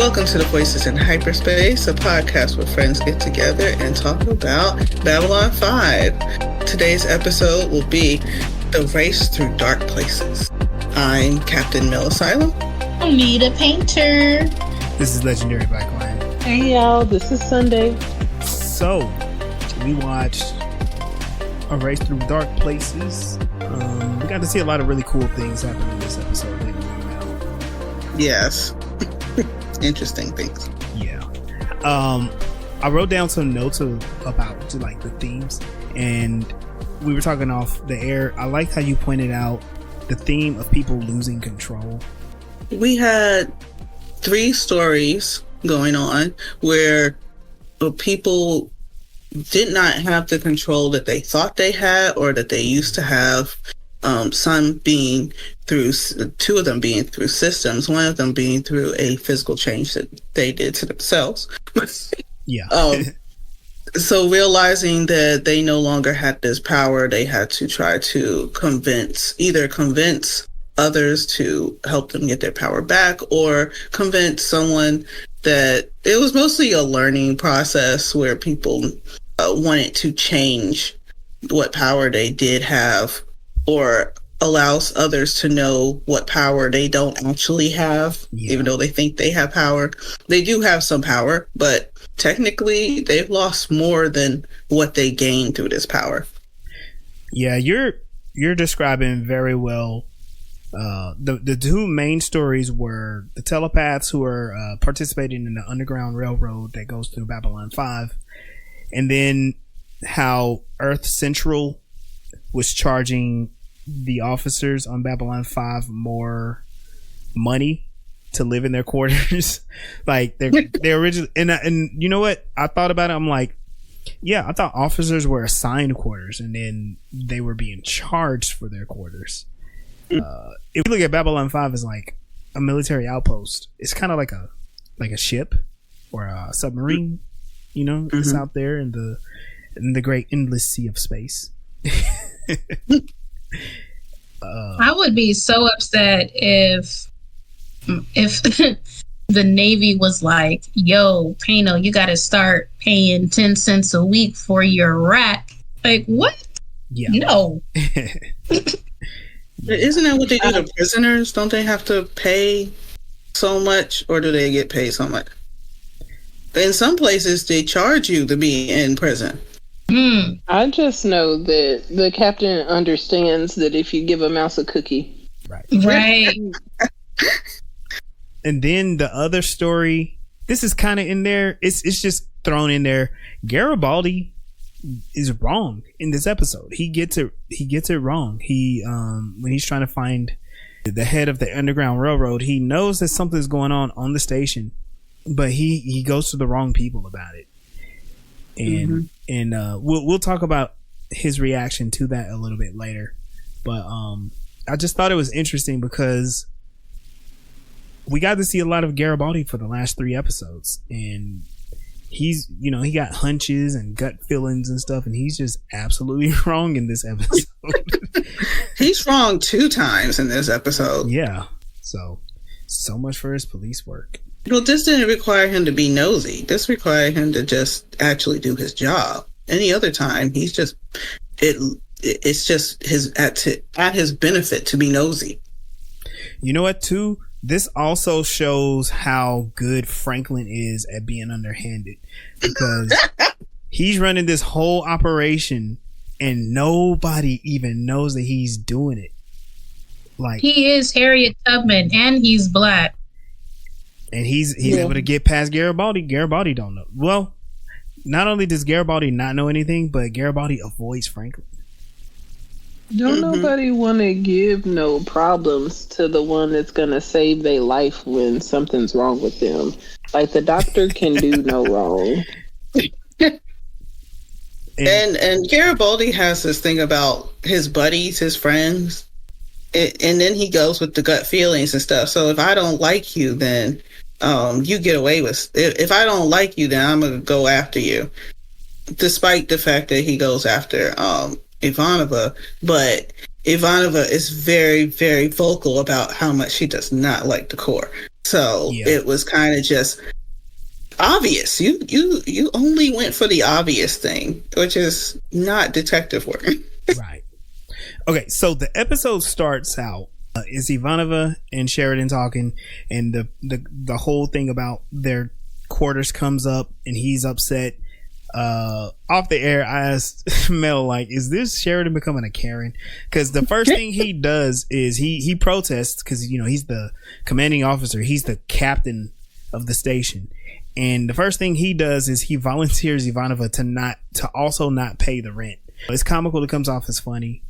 Welcome to the Voices in Hyperspace, a podcast where friends get together and talk about Babylon 5. Today's episode will be The Race Through Dark Places. I'm Captain Asylum. I'm Nita Painter. This is Legendary Black Lion. Hey y'all, this is Sunday. So, we watched A Race Through Dark Places. We got to see a lot of really cool things happen in this episode. Yes. Interesting things. Yeah. I wrote down some notes about like the themes, and we were talking off the air. I liked how you pointed out the theme of people losing control. We had 3 stories going on where people did not have the control that they thought they had or that they used to have. Some being through, 2 of them being through systems, 1 of them being through a physical change that they did to themselves. Yeah. So realizing that they no longer had this power, they had to try to convince others to help them get their power back, or convince someone that it was mostly a learning process where people wanted to change what power they did have, or allows others to know what power they don't actually have, even though they think they have power. They do have some power, but technically they've lost more than what they gained through this power. Yeah, you're describing very well. The 2 main stories were the telepaths who are participating in the Underground Railroad that goes through Babylon 5, and then how Earth Central was charging the officers on Babylon 5 more money to live in their quarters. Like they originally, and you know what? I thought about it. I'm like, yeah, I thought officers were assigned quarters and then they were being charged for their quarters. If you look at Babylon 5 as like a military outpost, it's kind of like a ship or a submarine. You know, it's out there in the great endless sea of space. I would be so upset if the Navy was like, yo, Pano, you got to start paying 10 cents a week for your rack. Like, what? Yeah. No. Isn't that what they do to prisoners? Don't they have to pay so much, or do they get paid so much? In some places, they charge you to be in prison. I just know that the captain understands that if you give a mouse a cookie. Right. And then the other story, this is kind of in there. It's just thrown in there. Garibaldi is wrong in this episode. He gets it wrong. He when he's trying to find the head of the Underground Railroad, he knows that something's going on the station, but he goes to the wrong people about it. And we'll talk about his reaction to that a little bit later. But I just thought it was interesting because we got to see a lot of Garibaldi for the last 3 episodes, and he's, you know, he got hunches and gut feelings and stuff, and he's just absolutely wrong in this episode. He's wrong 2 times in this episode. Yeah. So much for his police work. Well, this didn't require him to be nosy. This required him to just actually do his job. Any other time, he's just it's just at his benefit to be nosy. You know what, too? This also shows how good Franklin is at being underhanded, because he's running this whole operation and nobody even knows that he's doing it. Like, he is Harriet Tubman and he's black. And he's able to get past Garibaldi. Garibaldi don't know. Well, not only does Garibaldi not know anything, but Garibaldi avoids Franklin. Don't nobody want to give no problems to the one that's going to save their life when something's wrong with them. Like, the doctor can do no wrong. And Garibaldi has this thing about his buddies, his friends, and then he goes with the gut feelings and stuff. So if I don't like you, then you get away with. If I don't like you, then I'm gonna go after you. Despite the fact that he goes after Ivanova, but Ivanova is very, very vocal about how much she does not like the Corps. So Yeah. it was kind of just obvious. You only went for the obvious thing, which is not detective work. Right. Okay, so the episode starts out is Ivanova and Sheridan talking, and the whole thing about their quarters comes up, and he's upset. Off the air, I asked Mel, like, is this Sheridan becoming a Karen? Because the first thing he does is he protests because, you know, he's the commanding officer, he's the captain of the station, and the first thing he does is he volunteers Ivanova to also not pay the rent. It's comical, it comes off as funny,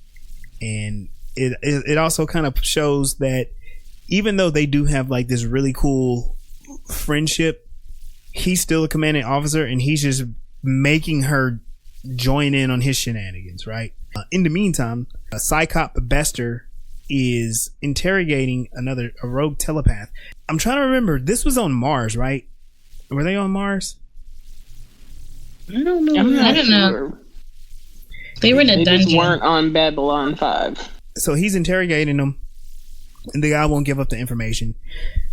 and it also kind of shows that even though they do have like this really cool friendship, he's still a commanding officer, and he's just making her join in on his shenanigans, right? In the meantime, a psychop Bester is interrogating a rogue telepath. I'm trying to remember, this was on Mars, right? Were they on Mars? I don't know. I don't know. They were in a They dungeon. just weren't on Babylon 5. So he's interrogating them, and the guy won't give up the information.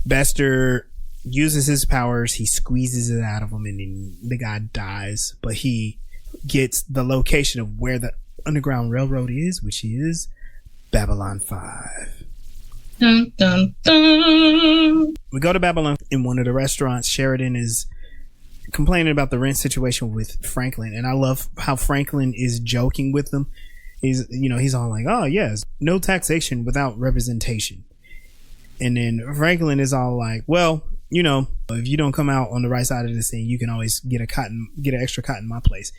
Bester uses his powers, he squeezes it out of him, and then the guy dies. But he gets the location of where the Underground Railroad is, which is Babylon 5. Dun, dun, dun. We go to Babylon. In one of the restaurants, Sheridan is complaining about the rent situation with Franklin, and I love how Franklin is joking with them. He's all like, oh yes, no taxation without representation. And then Franklin is all like, well, you know, if you don't come out on the right side of this thing, you can always get an extra cot in my place.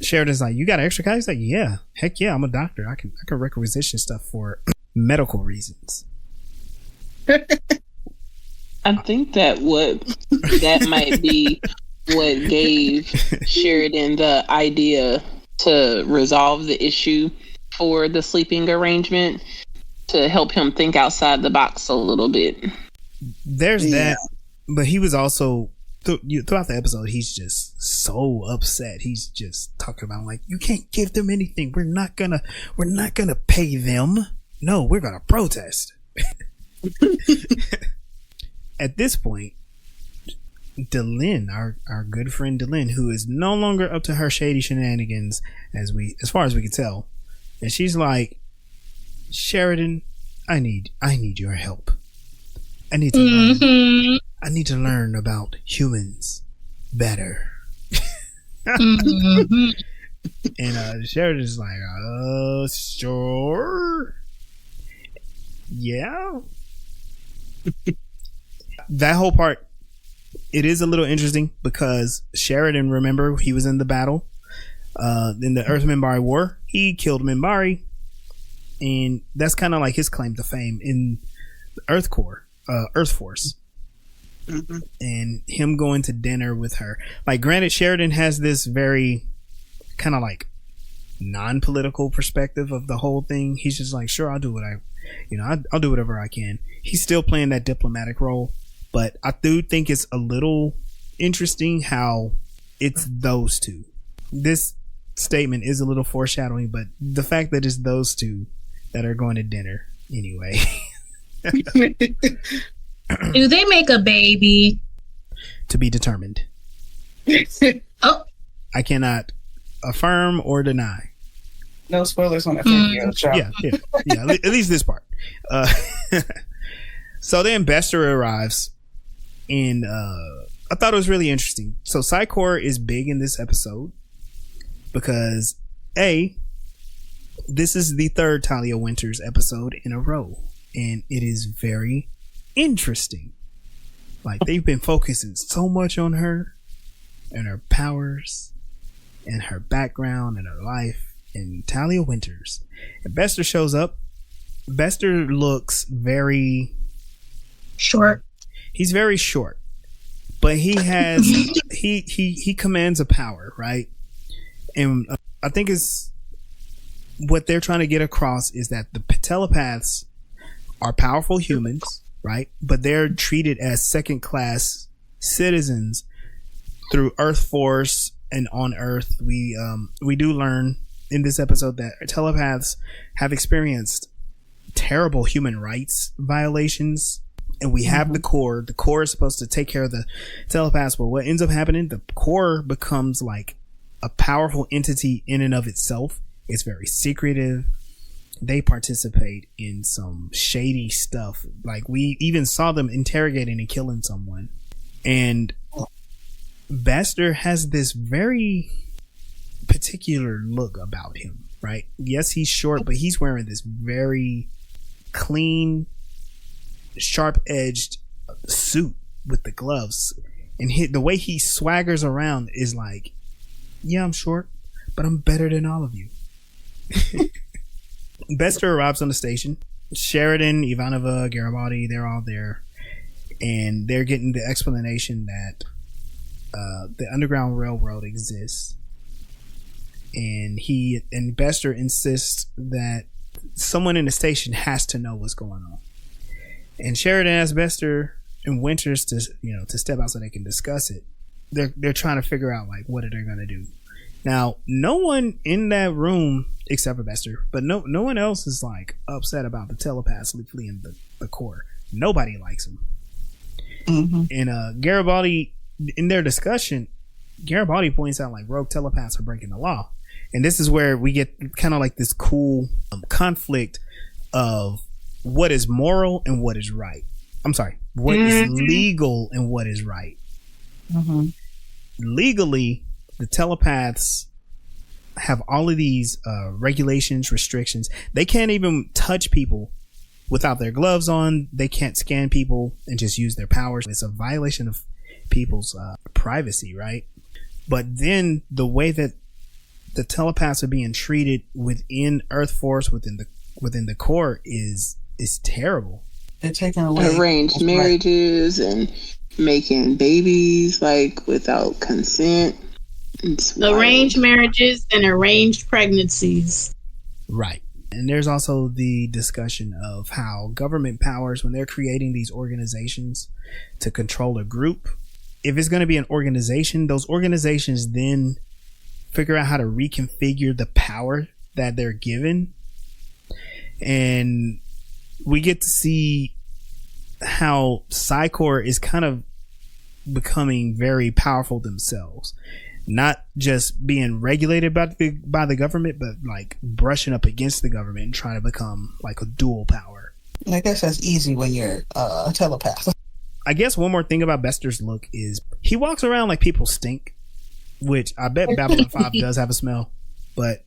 Sheridan's like, you got an extra cot? He's like, yeah, heck yeah, I'm a doctor. I can requisition stuff for medical reasons. I think that might be what gave Sheridan the idea to resolve the issue for the sleeping arrangement, to help him think outside the box a little bit. There's that, but he was also throughout the episode, he's just so upset. He's just talking about like, you can't give them anything. We're not gonna pay them. No, we're gonna protest. At this point, Delin, our good friend Delin, who is no longer up to her shady shenanigans, as far as we can tell, and she's like, Sheridan, I need your help. I need to learn about humans better. Mm-hmm. And Sheridan's like, sure. Yeah. That whole part, it is a little interesting because Sheridan, remember, he was in the battle in the Earth Minbari War. He killed Minbari, and that's kind of like his claim to fame in the Earth Corps, Earth Force. Mm-hmm. And him going to dinner with her. Like, granted, Sheridan has this very kind of like non-political perspective of the whole thing. He's just like, sure, I'll do I'll do whatever I can. He's still playing that diplomatic role, but I do think it's a little interesting how it's those two. This statement is a little foreshadowing, but the fact that it's those two that are going to dinner anyway. Do they make a baby? To be determined. Oh, I cannot affirm or deny. No spoilers on that video. Yeah. At least this part. So then Bester arrives, and I thought it was really interesting. So Psi Corps is big in this episode because this is the third Talia Winters episode in a row, and it is very interesting. Like, they've been focusing so much on her and her powers and her background and her life and Talia Winters. And Bester shows up. Bester looks very short. He's very short, but he has he commands a power, right? And I think it's what they're trying to get across is that the telepaths are powerful humans, right? But they're treated as second-class citizens through Earth Force and on Earth. We do learn in this episode that telepaths have experienced terrible human rights violations And we have the Corps. The Corps is supposed to take care of the telepaths. But what ends up happening, the Corps becomes like a powerful entity in and of itself. It's very secretive. They participate in some shady stuff. Like, we even saw them interrogating and killing someone. And Bester has this very particular look about him, right? Yes, he's short, but he's wearing this very clean, sharp-edged suit with the gloves. And the way he swaggers around is like, yeah, I'm short, but I'm better than all of you. Bester arrives on the station. Sheridan, Ivanova, Garibaldi, they're all there. And they're getting the explanation that the Underground Railroad exists. And Bester insists that someone in the station has to know what's going on. And Sheridan asks Bester and Winters to step out so they can discuss it. They're trying to figure out, like, what are they going to do. Now, no one in that room, except for Bester, but no one else is like upset about the telepaths fleeing the Corps. Nobody likes them. Mm-hmm. And Garibaldi, in their discussion, Garibaldi points out like rogue telepaths are breaking the law. And this is where we get kind of like this cool conflict of what is moral and what is right. I'm sorry, what is legal and what is right. Mm-hmm. Legally, the telepaths have all of these regulations, restrictions. They can't even touch people without their gloves on. They can't scan people and just use their powers. It's a violation of people's privacy, right? But then the way that the telepaths are being treated within Earth Force, within the Corps is terrible. They're taking away arranged marriages and making babies like without consent. Arranged marriages and arranged pregnancies. Right. And there's also the discussion of how government powers, when they're creating these organizations to control a group, if it's going to be an organization, those organizations then figure out how to reconfigure the power that they're given. And we get to see how Psi Corps is kind of becoming very powerful themselves. Not just being regulated by the government, but like brushing up against the government and trying to become like a dual power. I guess that's easy when you're a telepath. I guess one more thing about Bester's look is he walks around like people stink, which I bet Babylon 5 does have a smell. But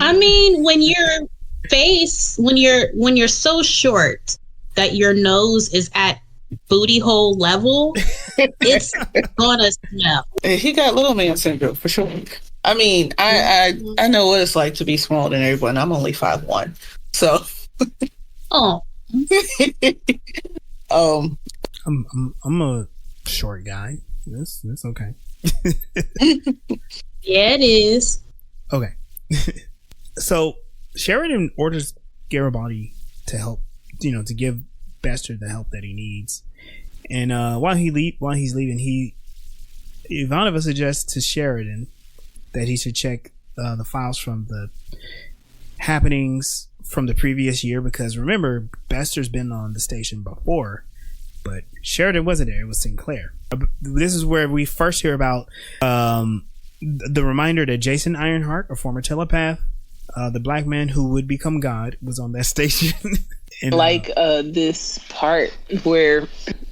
I mean, when you're so short that your nose is at booty hole level, it's gonna smell. He got little man syndrome for sure. I mean, I know what it's like to be smaller than everyone. I'm only 5'1", so. Oh. I'm a short guy. That's okay. Yeah, it is. Okay. So Sheridan orders Garibaldi to help, to give Bester the help that he needs. And while he's leaving, Ivanova suggests to Sheridan that he should check the files from the happenings from the previous year, because remember, Bester's been on the station before, but Sheridan wasn't there. It was Sinclair. This is where we first hear about the reminder that Jason Ironheart, a former telepath, the black man who would become God, was on that station. And, this part where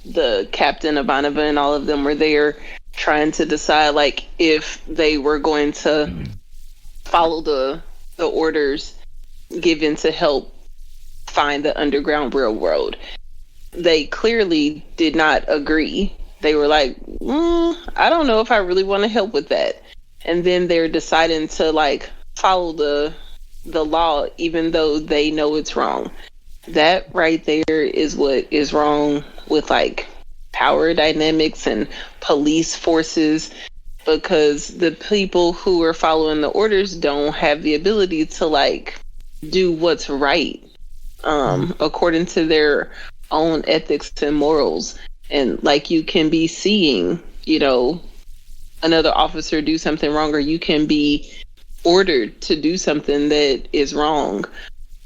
the Captain Ivanova and all of them were there trying to decide like if they were going to follow the orders given to help find the Underground Railroad. They clearly did not agree. They were like, I don't know if I really want to help with that. And then they're deciding to like follow the law even though they know it's wrong. That right there is what is wrong with like power dynamics and police forces, because the people who are following the orders don't have the ability to like do what's right according to their own ethics and morals. And like you can be seeing, another officer do something wrong, or you can be ordered to do something that is wrong,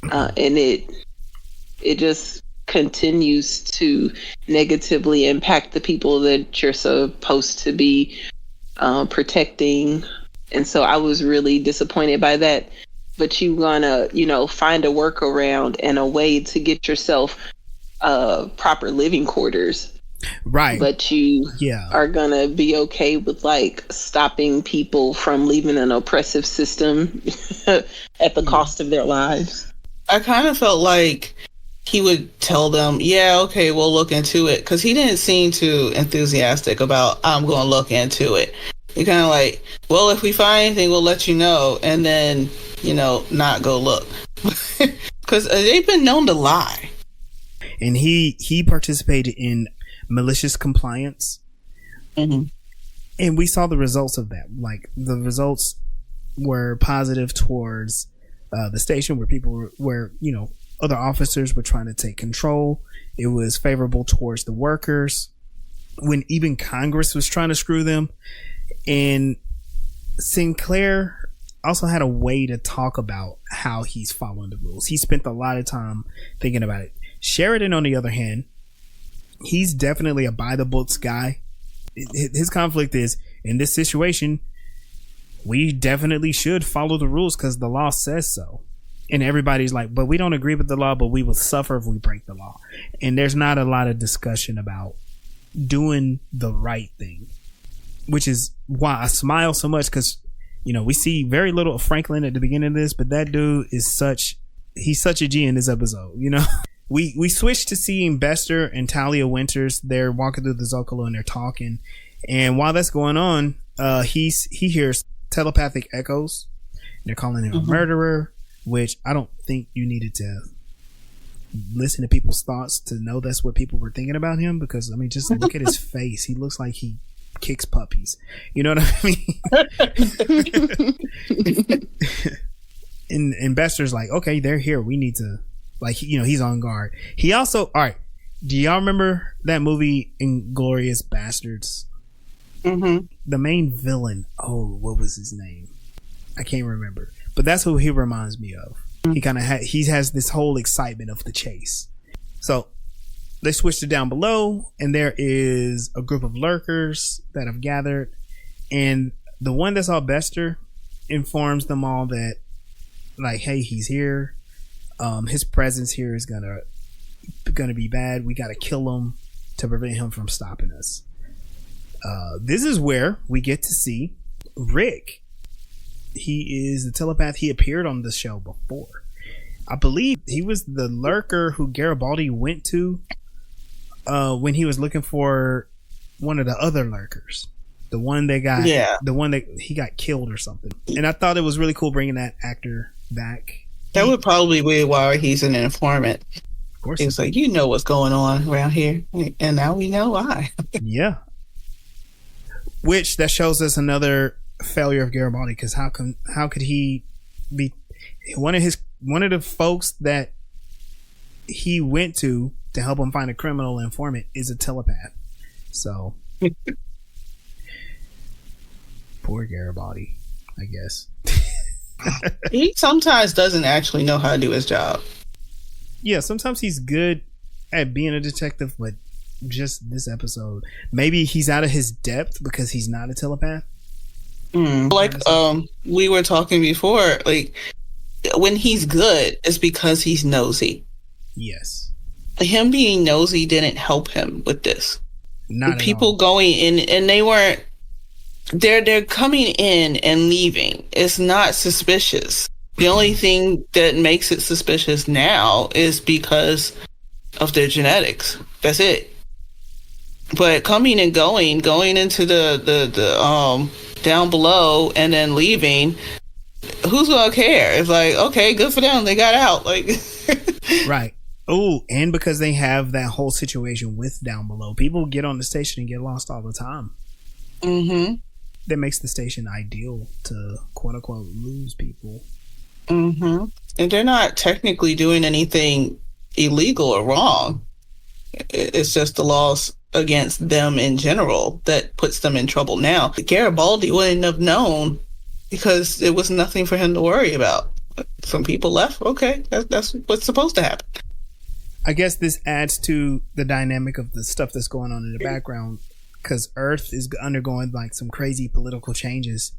and it just continues to negatively impact the people that you're supposed to be protecting. And so I was really disappointed by that. But you gonna, find a workaround and a way to get yourself proper living quarters. Right. But you are gonna be okay with like stopping people from leaving an oppressive system at the cost of their lives. I kind of felt like he would tell them, yeah, okay, we'll look into it. Because he didn't seem too enthusiastic about, I'm going to look into it. He kind of like, well, if we find anything, we'll let you know. And then, not go look. Because they've been known to lie. And he participated in malicious compliance. Mm-hmm. And we saw the results of that. Like, the results were positive towards the station where people were, other officers were trying to take control. It was favorable towards the workers when even Congress was trying to screw them. And Sinclair also had a way to talk about how he's following the rules. He spent a lot of time thinking about it. Sheridan, on the other hand, he's definitely a by the books guy. His conflict is, in this situation, we definitely should follow the rules because the law says so. And everybody's like, but we don't agree with the law, but we will suffer if we break the law. And there's not a lot of discussion about doing the right thing, which is why I smile so much, because, we see very little of Franklin at the beginning of this, but that dude is he's such a G in this episode, We switched to seeing Bester and Talia Winters. They're walking through the Zocalo and they're talking. And while that's going on, he hears telepathic echoes. They're calling him a murderer, which I don't think you needed to listen to people's thoughts to know that's what people were thinking about him. Because, just look at his face. He looks like he kicks puppies. You know what I mean? and Bester's like, okay, they're here. We need to, he's on guard. He also, all right, do y'all remember that movie Inglourious Bastards? Mm-hmm. The main villain, what was his name? I can't remember. But that's who he reminds me of. Mm-hmm. He has this whole excitement of the chase. So they switched to Down Below, and there is a group of lurkers that have gathered, and the one that saw Bester informs them all that, like, hey, he's here. His presence here is gonna be bad. We gotta kill him to prevent him from stopping us. This is where we get to see Rick. He is the telepath. He appeared on the show before. I believe he was the lurker who Garibaldi went to when he was looking for one of the other lurkers. The one that he got killed or something. And I thought it was really cool bringing that actor back. That would probably be why he's an informant. Of course. He's like, what's going on around here. And now we know why. Yeah. Which that shows us another failure of Garibaldi, because how could he be one of the folks that he went to help him find a criminal informant is a telepath. So poor Garibaldi, I guess. He sometimes doesn't actually know how to do his job. Yeah, sometimes he's good at being a detective, but just this episode, maybe he's out of his depth because he's not a telepath. Like we were talking before, like when he's good, it's because he's nosy. Yes. Him being nosy didn't help him with this. Not people going in, and they weren't. They're coming in and leaving. It's not suspicious. The only thing that makes it suspicious now is because of their genetics. That's it. But coming and going into the Down Below and then leaving, who's gonna care? It's like, okay, good for them. They got out. Like, right. Oh, and because they have that whole situation with Down Below, people get on the station and get lost all the time. Mm-hmm. That makes the station ideal to quote unquote lose people. Mm-hmm. And they're not technically doing anything illegal or wrong. It's just the laws against them in general that puts them in trouble now. Garibaldi wouldn't have known because it was nothing for him to worry about. Some people left. Okay, that's what's supposed to happen. I guess this adds to the dynamic of the stuff that's going on in the background, because Earth is undergoing like some crazy political changes,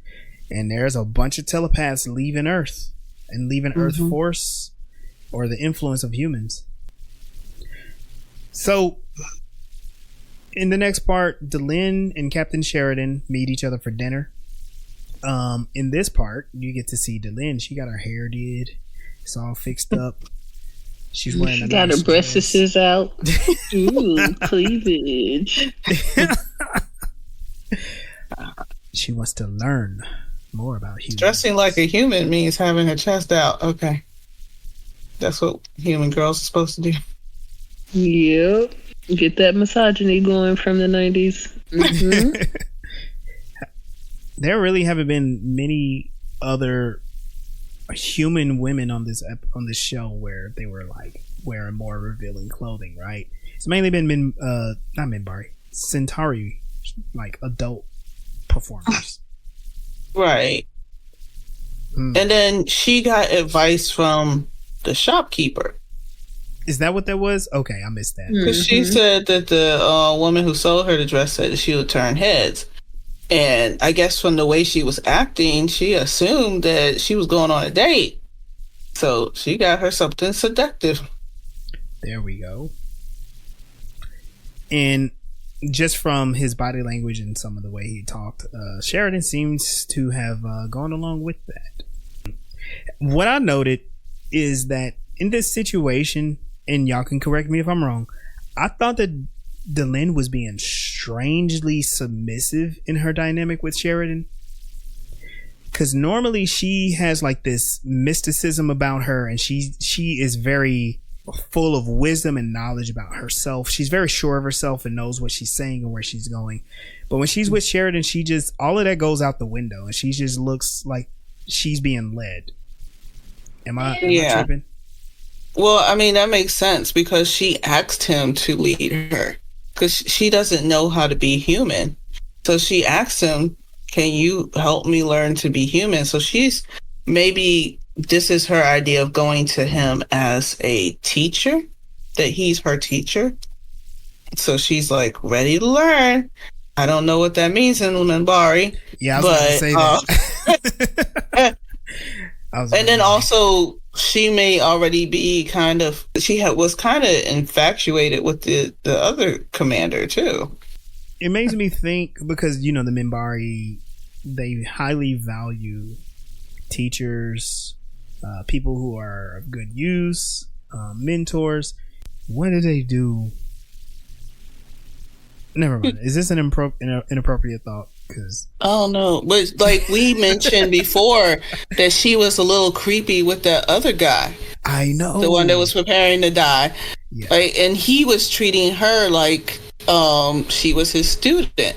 and there's a bunch of telepaths leaving Earth and leaving Earth force or the influence of humans. So in the next part, Delenn and Captain Sheridan meet each other for dinner. In this part, you get to see Delenn. She got her hair did. It's all fixed up. She's wearing a got nice her breasts dress. out. Ooh, cleavage. She wants to learn more about humans. Dressing like a human means having her chest out. Okay. That's what human girls are supposed to do. Yep. Get that misogyny going from the 90s. Mm-hmm. There really haven't been many other human women on this show where they were like wearing more revealing clothing, right? It's mainly been not Minbari, Centauri, like adult performers. Right. And then she got advice from the shopkeeper. Is that what that was? Okay, I missed that. Because she said that the woman who sold her the dress said that she would turn heads. And I guess from the way she was acting, she assumed that she was going on a date. So she got her something seductive. There we go. And just from his body language and some of the way he talked, Sheridan seems to have gone along with that. What I noted is that in this situation, and y'all can correct me if I'm wrong, I thought that Delenn was being strangely submissive in her dynamic with Sheridan. Because normally she has like this mysticism about her, and she is very full of wisdom and knowledge about herself. She's very sure of herself and knows what she's saying and where she's going. But when she's with Sheridan, she just, all of that goes out the window, and she just looks like she's being led. Am I tripping? Well, I mean, that makes sense because she asked him to lead her because she doesn't know how to be human. So she asked him, can you help me learn to be human? So she's, maybe this is her idea of going to him as a teacher, that he's her teacher. So she's like ready to learn. I don't know what that means in Minbari. Yeah, I was going to say that. And then also, she may already be kind of, was kind of infatuated with the other commander too. It makes me think, because the Minbari, they highly value teachers, people who are of good use, mentors. What do they do? Never mind. Is this an inappropriate thought? Oh no, but like we mentioned before, that she was a little creepy with that other guy. I know, the one that was preparing to die. Yeah. Like, and he was treating her like she was his student.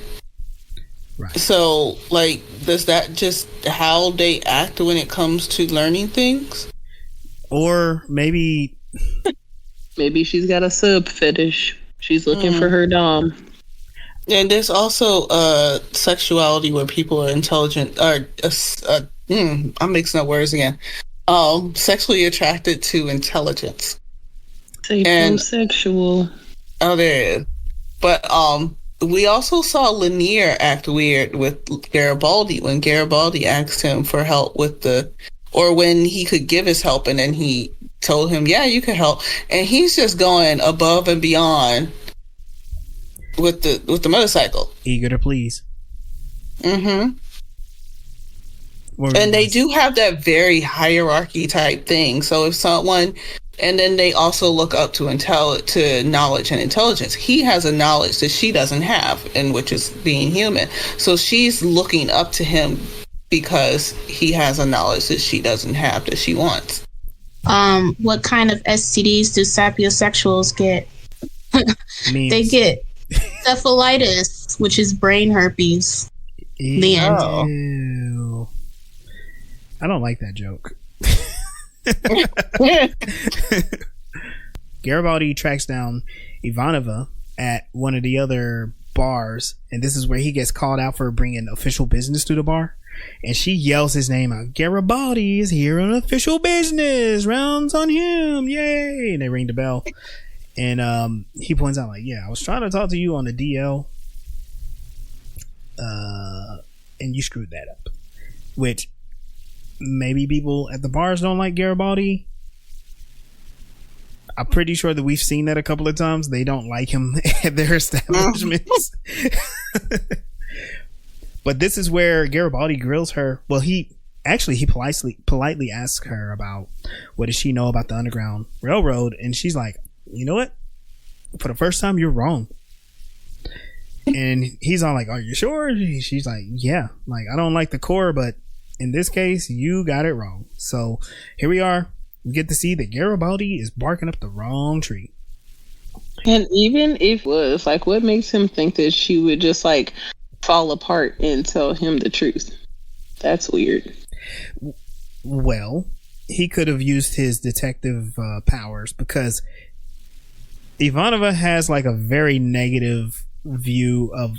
Right. So, like, does that just how they act when it comes to learning things? Or maybe she's got a sub fetish. She's looking for her dom. And there's also sexuality where people are intelligent, or I'm mixing up words again. Sexually attracted to intelligence. Sexual. Oh, there it is. But we also saw Lanier act weird with Garibaldi when Garibaldi asked him for help with or when he could give his help, and then he told him, "Yeah, you can help," and he's just going above and beyond with the motorcycle, eager to please. And they do have that very hierarchy type thing. So if someone, and then they also look up to knowledge and intelligence. He has a knowledge that she doesn't have, and which is being human. So she's looking up to him because he has a knowledge that she doesn't have, that she wants. What kind of STDs do sapiosexuals get? They get cephalitis, which is brain herpes. The end. Ew. I don't like that joke. Garibaldi tracks down Ivanova at one of the other bars, and this is where he gets called out for bringing official business to the bar, and she yells his name out. Garibaldi is here on official business. Rounds on him. Yay. And they ring the bell. And he points out like, yeah, I was trying to talk to you on the DL, and you screwed that up. Which maybe people at the bars don't like Garibaldi. I'm pretty sure that we've seen that a couple of times. They don't like him at their establishments. But this is where Garibaldi grills her. Well, he politely asks her about what does she know about the Underground Railroad, and she's like, you know what? For the first time, you're wrong. And he's all like, are you sure? She's like, yeah. Like, I don't like the Corps, but in this case, you got it wrong. So here we are. We get to see that Garibaldi is barking up the wrong tree. And even if it was, like, what makes him think that she would just, like, fall apart and tell him the truth? That's weird. Well, he could have used his detective powers, because Ivanova has, like, a very negative view of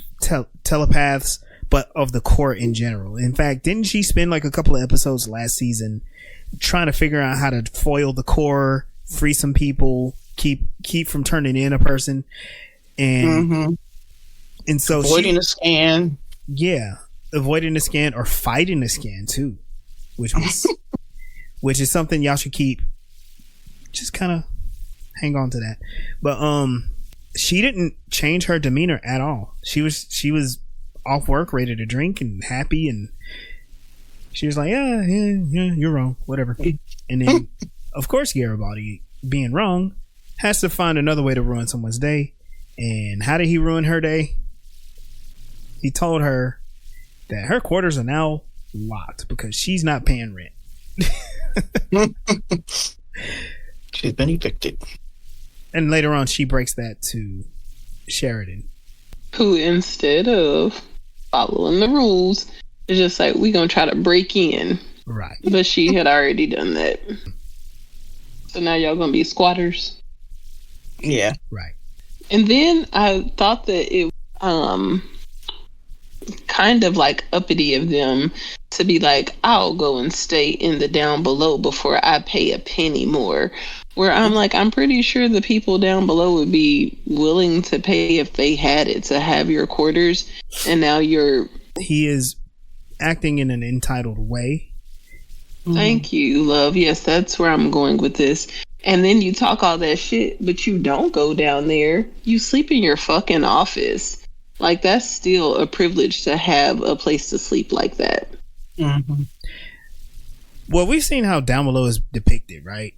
telepaths, but of the Corps in general. In fact, didn't she spend, like, a couple of episodes last season trying to figure out how to foil the Corps, free some people, keep from turning in a person, and so avoiding a scan. Yeah, avoiding the scan or fighting the scan too, which is something y'all should keep. Just kind of hang on to that. But she didn't change her demeanor at all. She was off work, ready to drink and happy, and she was like, yeah, you're wrong, whatever. And then, of course, Garibaldi, being wrong, has to find another way to ruin someone's day. And how did he ruin her day? He told her that her quarters are now locked because she's not paying rent. She's been evicted. And later on, she breaks that to Sheridan, who, instead of following the rules, is just like, we gonna try to break in. Right. But she had already done that. So now y'all gonna be squatters? Yeah. Right. And then I thought that it kind of like uppity of them to be like, I'll go and stay in the down below before I pay a penny more. Where I'm like, I'm pretty sure the people down below would be willing to pay if they had it to have your quarters. And now he is acting in an entitled way. Thank you, love. Yes, that's where I'm going with this. And then you talk all that shit, but you don't go down there. You sleep in your fucking office. Like, that's still a privilege to have a place to sleep like that. Mm-hmm. Well, we've seen how Down Below is depicted, right?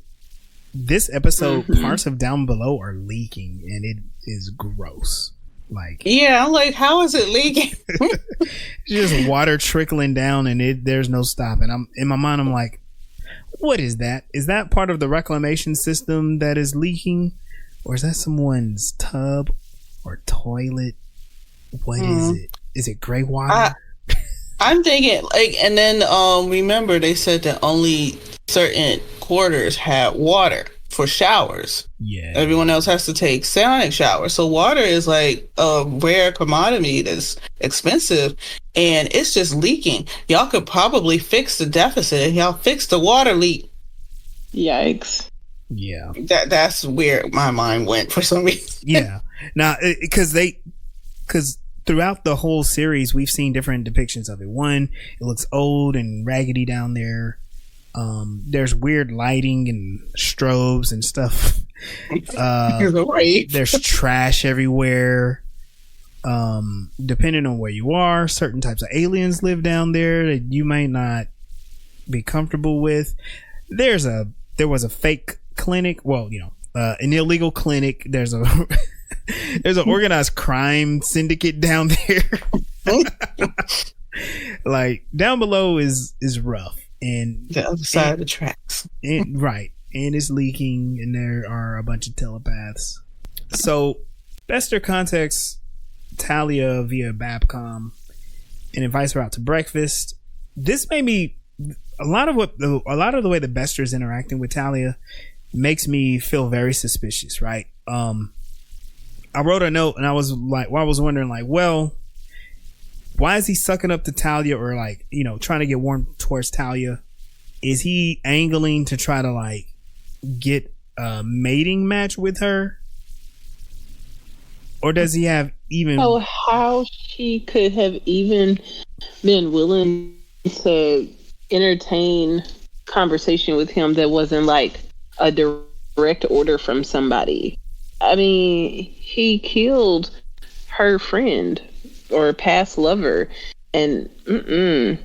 This episode, parts of Down Below are leaking, and it is gross. Like, yeah, I'm like, how is it leaking? Just water trickling down, and there's no stopping. I'm in my mind, I'm like, what is that? Is that part of the reclamation system that is leaking, or is that someone's tub or toilet? What is it? Is it gray water? I'm thinking, like, and then remember they said that only certain quarters had water for showers. Yeah. Everyone else has to take sonic showers. So water is like a rare commodity that's expensive, and it's just leaking. Y'all could probably fix the deficit. Y'all fix the water leak. Yikes. Yeah. That's where my mind went for some reason. Yeah. Now, because throughout the whole series, we've seen different depictions of it. One, it looks old and raggedy down there. There's weird lighting and strobes and stuff. There's trash everywhere. Depending on where you are, certain types of aliens live down there that you might not be comfortable with. There was a fake clinic. Well, an illegal clinic. There's an organized crime syndicate down there. Like, Down Below is rough. And the other side of the tracks. Right. And it's leaking, and there are a bunch of telepaths. So Bester contacts Talia via Babcom and invites her out to breakfast. This made me a lot of the way that Bester is interacting with Talia makes me feel very suspicious, right? I wrote a note, and I was wondering, like, well, why is he sucking up to Talia, or like, trying to get warm towards Talia? Is he angling to try to like get a mating match with her? Or does he have even... So how she could have even been willing to entertain conversation with him that wasn't like a direct order from somebody. I mean, he killed her friend or past lover, and the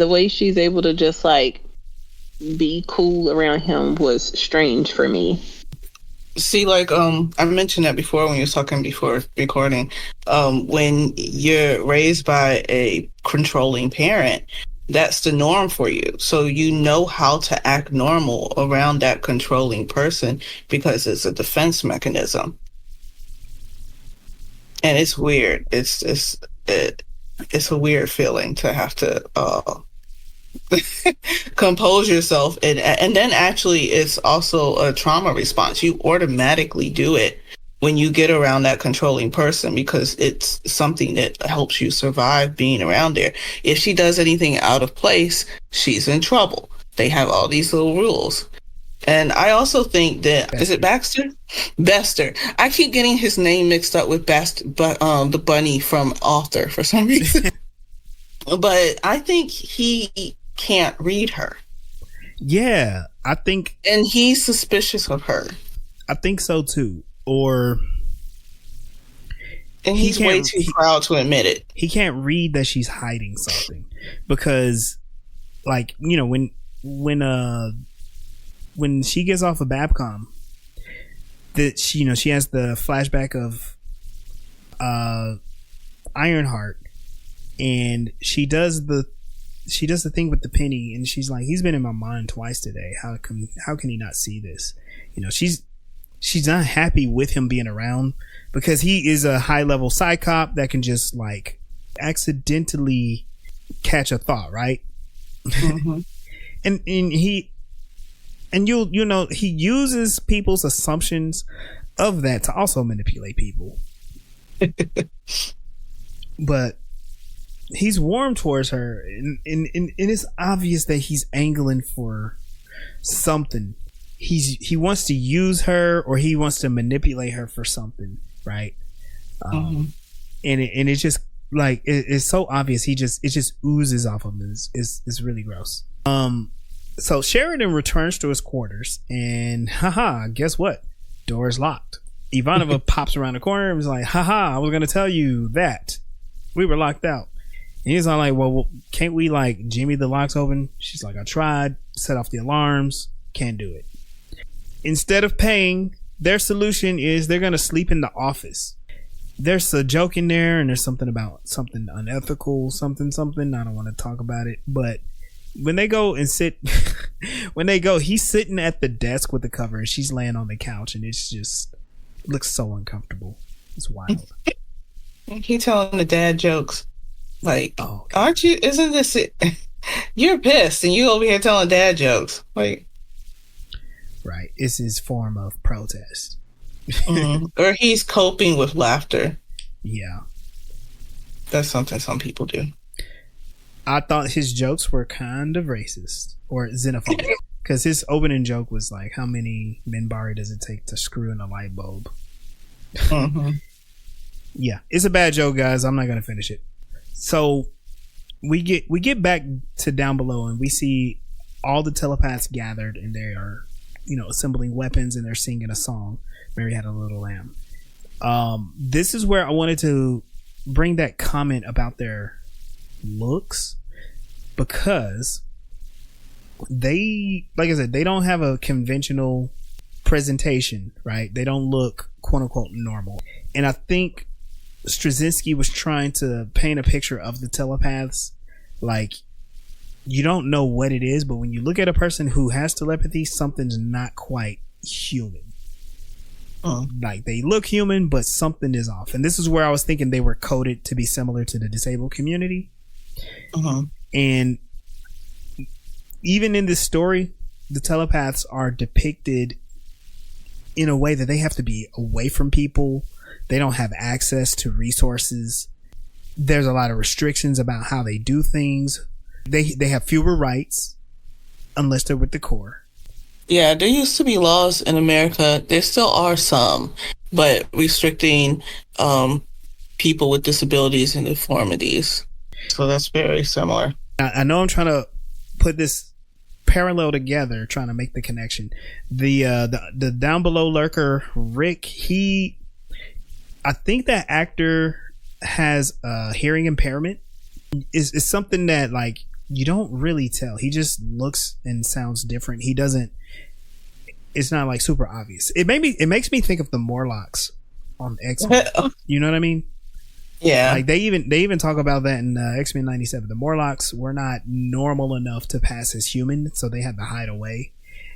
way she's able to just like be cool around him was strange for me. See, like, I mentioned that before when you were talking before recording. When you're raised by a controlling parent, that's the norm for you. So you know how to act normal around that controlling person because it's a defense mechanism. And it's weird. It's a weird feeling to have to compose yourself, and then actually it's also a trauma response. You automatically do it when you get around that controlling person because it's something that helps you survive being around there. If she does anything out of place, she's in trouble. They have all these little rules. And I also think that Is it Baxter? Bester. I keep getting his name mixed up with the bunny from Author for some reason. But I think he can't read her. Yeah, I think... And he's suspicious of her. I think so too. Or... And he's way too proud to admit it. He can't read that she's hiding something. Because, like, you know, when she gets off of Babcom, that she, you know, she has the flashback of Ironheart, and she does the thing with the penny, and she's like, he's been in my mind twice today. How can he not see this? You know, she's not happy with him being around because he is a high level psychop that can just like accidentally catch a thought, right? Mm-hmm. and he uses people's assumptions of that to also manipulate people. But he's warm towards her, and it's obvious that he's angling for something. He wants to use her, or he wants to manipulate her for something, right? And it's just like it's so obvious. It just oozes off of him. It's really gross. So Sheridan returns to his quarters, and guess what? Door's locked. Ivanova pops around the corner and was like, I was gonna tell you that we were locked out. And he's all like, well, can't we like jimmy the locks open? She's like, I tried, set off the alarms, can't do it. Instead of paying, their solution is they're gonna sleep in the office. There's a joke in there, and there's something about something unethical, something. I don't want to talk about it, but when they go and sit, he's sitting at the desk with the cover, and she's laying on the couch, and it's just looks so uncomfortable. It's wild. He telling the dad jokes. Like, aren't you? Isn't this it? You're pissed, and you over here telling dad jokes. Like, right? It's his form of protest. Or he's coping with laughter. Yeah, that's something some people do. I thought his jokes were kind of racist or xenophobic because his opening joke was like, "How many minbari does it take to screw in a light bulb?" Yeah, it's a bad joke, guys. I'm not gonna finish it. So we get back to down below, and we see all the telepaths gathered, and they are, you know, assembling weapons, and they're singing a song. Mary Had a Little Lamb. This is where I wanted to bring that comment about their looks, because they, like I said, they don't have a conventional presentation, right? They don't look quote unquote normal. And I think Straczynski was trying to paint a picture of the telepaths like you don't know what it is, but when you look at a person who has telepathy, something's not quite human. Like they look human, but something is off. And this is where I was thinking they were coded to be similar to the disabled community. And even in this story, the telepaths are depicted in a way that they have to be away from people. They don't have access to resources. There's a lot of restrictions about how they do things. They have fewer rights unless they're with the Corps. Yeah, there used to be laws in America. There still are some, but restricting people with disabilities and deformities. So that's very similar. I know I'm trying to put this parallel together, trying to make the connection. The down below lurker Rick, I think that actor has a hearing impairment. Is something that like you don't really tell. He just looks and sounds different. He doesn't. It's not like super obvious. It makes me think of the Morlocks on X-Men. You know what I mean? Yeah. Like they even talk about that in X-Men 97. The Morlocks were not normal enough to pass as human, so they had to hide away.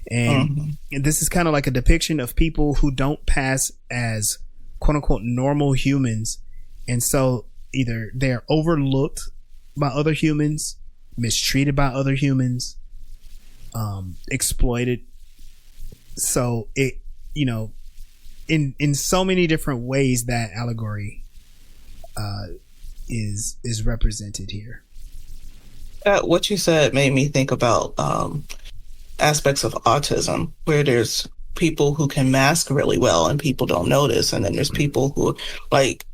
And this is kind of like a depiction of people who don't pass as quote unquote normal humans, and so either they're overlooked by other humans, mistreated by other humans, exploited. So it, in so many different ways that allegory is represented here. What you said made me think about aspects of autism, where there's people who can mask really well and people don't notice, and then there's people who like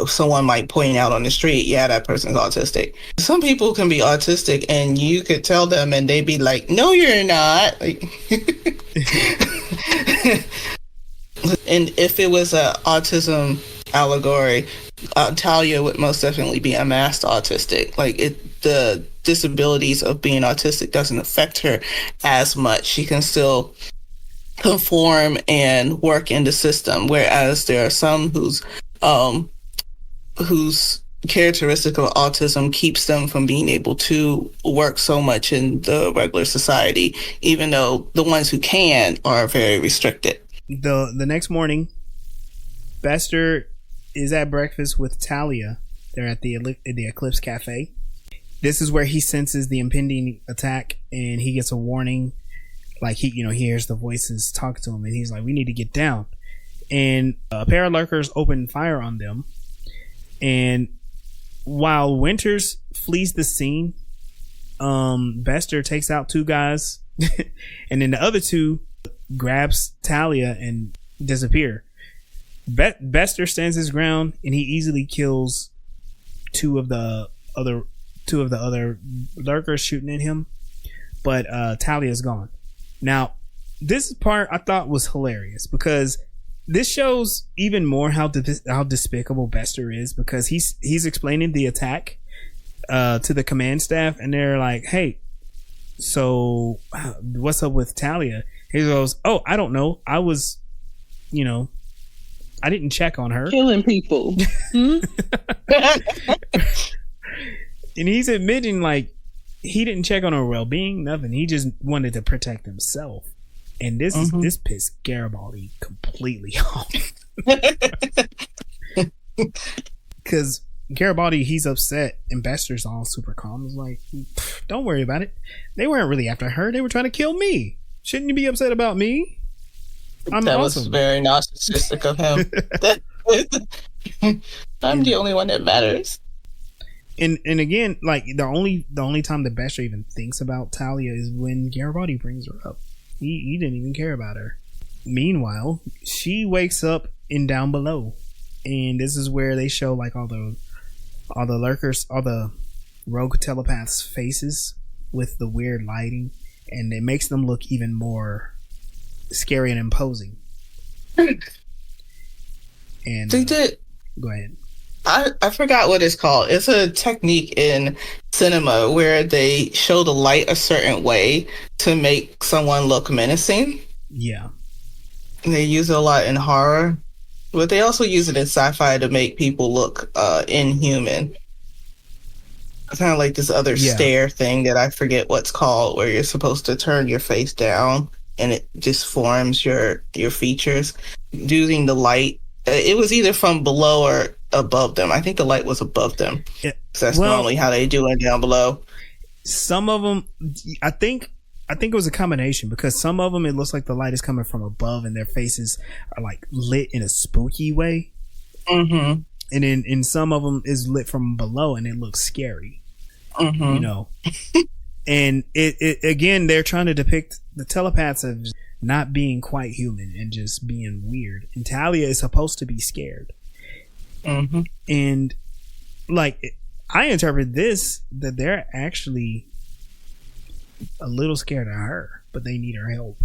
someone might point out on the street, yeah, that person's autistic. Some people can be autistic and you could tell them and they'd be like, no, you're not. Like, and if it was a autism allegory, Talia would most definitely be a masked autistic. Like the disabilities of being autistic doesn't affect her as much. She can still conform and work in the system, whereas there are some whose characteristic of autism keeps them from being able to work so much in the regular society, even though the ones who can are very restricted. The next morning, Bester is at breakfast with Talia. They're at the Eclipse Cafe. This is where he senses the impending attack, and he gets a warning. Like he hears the voices talk to him, and he's like, "We need to get down." And a pair of lurkers open fire on them. And while Winters flees the scene, Bester takes out two guys, and then the other two grabs Talia and disappear. Bester stands his ground, and he easily kills two of the other lurkers shooting at him. But Talia's gone. Now, this part I thought was hilarious because this shows even more how despicable Bester is, because he's explaining the attack to the command staff, and they're like, "Hey, so what's up with Talia?" He goes, "Oh, I don't know. I was, I didn't check on her." Killing people. And he's admitting like he didn't check on her well-being, nothing. He just wanted to protect himself. And this pissed Garibaldi completely off. Because Garibaldi, he's upset, and Bester's all super calm. He's like, "Don't worry about it. They weren't really after her. They were trying to kill me. Shouldn't you be upset about me? I'm that awesome." Was very narcissistic of him. I'm the only one that matters. And again, like the only time that Bester even thinks about Talia is when Garibaldi brings her up. He didn't even care about her. Meanwhile, she wakes up in Down Below, and this is where they show like all the lurkers, all the rogue telepaths' faces with the weird lighting, and it makes them look even more scary and imposing. And they did. Go ahead. I forgot what it's called. It's a technique in cinema where they show the light a certain way to make someone look menacing. Yeah. And they use it a lot in horror, but they also use it in sci-fi to make people look inhuman. Kind of like this other stare thing that I forget what's called, where you're supposed to turn your face down and it just forms your features using the light. It was either from below or above them. I think the light was above them. Yeah. That's normally how they do it Down Below. Some of them, I think it was a combination, because some of them it looks like the light is coming from above and their faces are like lit in a spooky way. Mm-hmm. And then in some of them is lit from below and it looks scary. Mm-hmm. And it again, they're trying to depict the telepaths as not being quite human and just being weird. And Talia is supposed to be scared. Mm-hmm. And like, I interpret this that they're actually a little scared of her, but they need her help.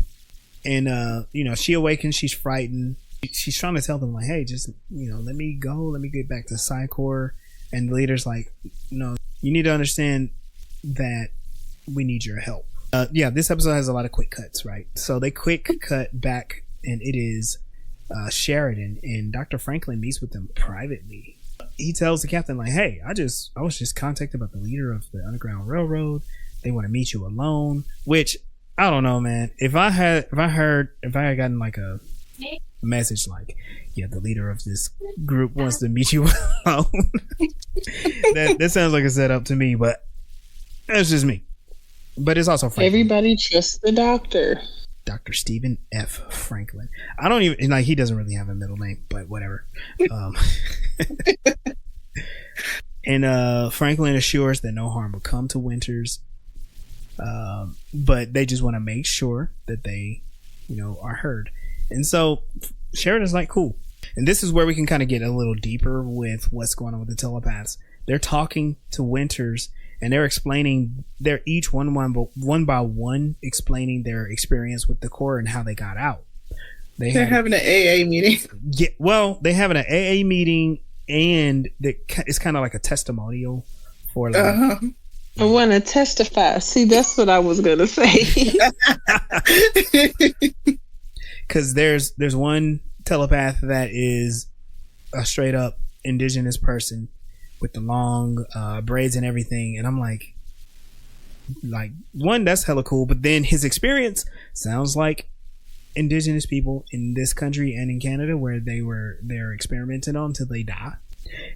And she awakens, she's frightened. She's trying to tell them, like, hey, just, let me go, let me get back to Psi Corps. And the leader's like, no, you need to understand that we need your help. This episode has a lot of quick cuts, right? So they quick cut back, and it is Sheridan, and Dr. Franklin meets with them privately. He tells the captain, like, hey, I was just contacted by the leader of the Underground Railroad. They want to meet you alone. Which, I don't know, man. If I had gotten like a message like, yeah, the leader of this group wants to meet you alone, that sounds like a setup to me, but that's just me. But it's also Franklin. Everybody trusts the doctor. Dr. Stephen F. Franklin. I don't even, like, he doesn't really have a middle name, but whatever. And Franklin assures that no harm will come to Winters, but they just want to make sure that they, are heard. And so Sheridan's like, cool. And this is where we can kind of get a little deeper with what's going on with the telepaths. They're talking to Winters, and they're explaining, they're each one by one explaining their experience with the Corps and how they got out. They're having an AA meeting. Yeah, well, they're having an AA meeting, and it's kind of like a testimonial for like. I want to testify. See, that's what I was gonna say. Because there's one telepath that is a straight up indigenous person with the long braids and everything, and I'm like one, that's hella cool, but then his experience sounds like indigenous people in this country and in Canada, where they're experimented on till they die,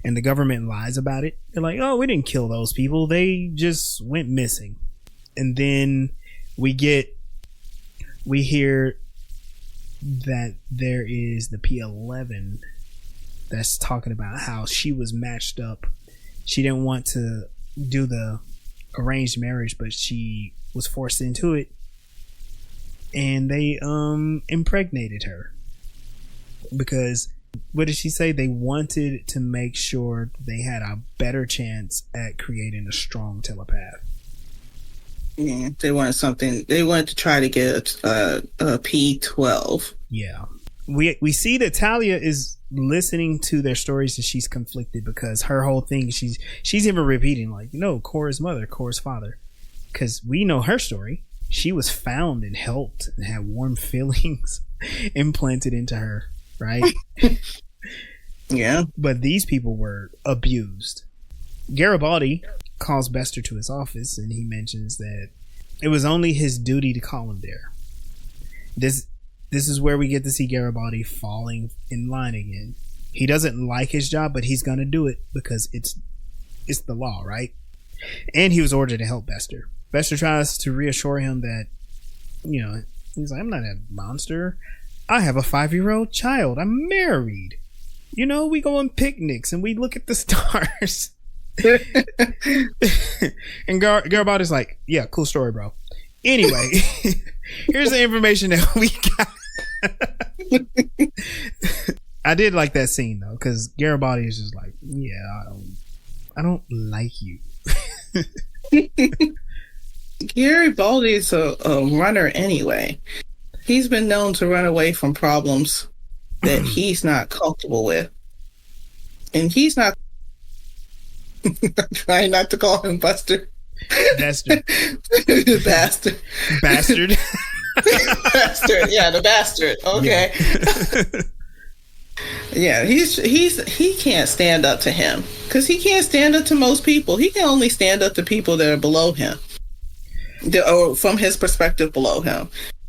and the government lies about it. They're like, oh, we didn't kill those people, they just went missing. And then we hear that there is the P11 that's talking about how she was matched up. She didn't want to do the arranged marriage, but she was forced into it, and they impregnated her because, what did she say? They wanted to make sure they had a better chance at creating a strong telepath. Yeah, they wanted to try to get a P12. Yeah. We see that Talia is listening to their stories, and she's conflicted because her whole thing, she's even repeating, like, Cora's mother, Cora's father, because we know her story. She was found and helped and had warm feelings implanted into her, right? Yeah. But these people were abused. Garibaldi calls Bester to his office, and he mentions that it was only his duty to call him there. This is where we get to see Garibaldi falling in line again. He doesn't like his job, but he's gonna do it because it's the law, right? And he was ordered to help Bester. Bester tries to reassure him that, he's like, I'm not a monster. I have a 5-year-old child. I'm married. We go on picnics and we look at the stars. And Garibaldi's like, yeah, cool story, bro. Anyway, here's the information that we got. I did like that scene though, because Garibaldi is just like, yeah, I don't like you. Garibaldi is a runner anyway. He's been known to run away from problems that he's not comfortable with, and he's not. I'm trying not to call him Buster. Bastard. Bastard. Bastard. Bastard. Yeah, the bastard. Okay. Yeah, he can't stand up to him because he can't stand up to most people. He can only stand up to people that are below him, or from his perspective below him,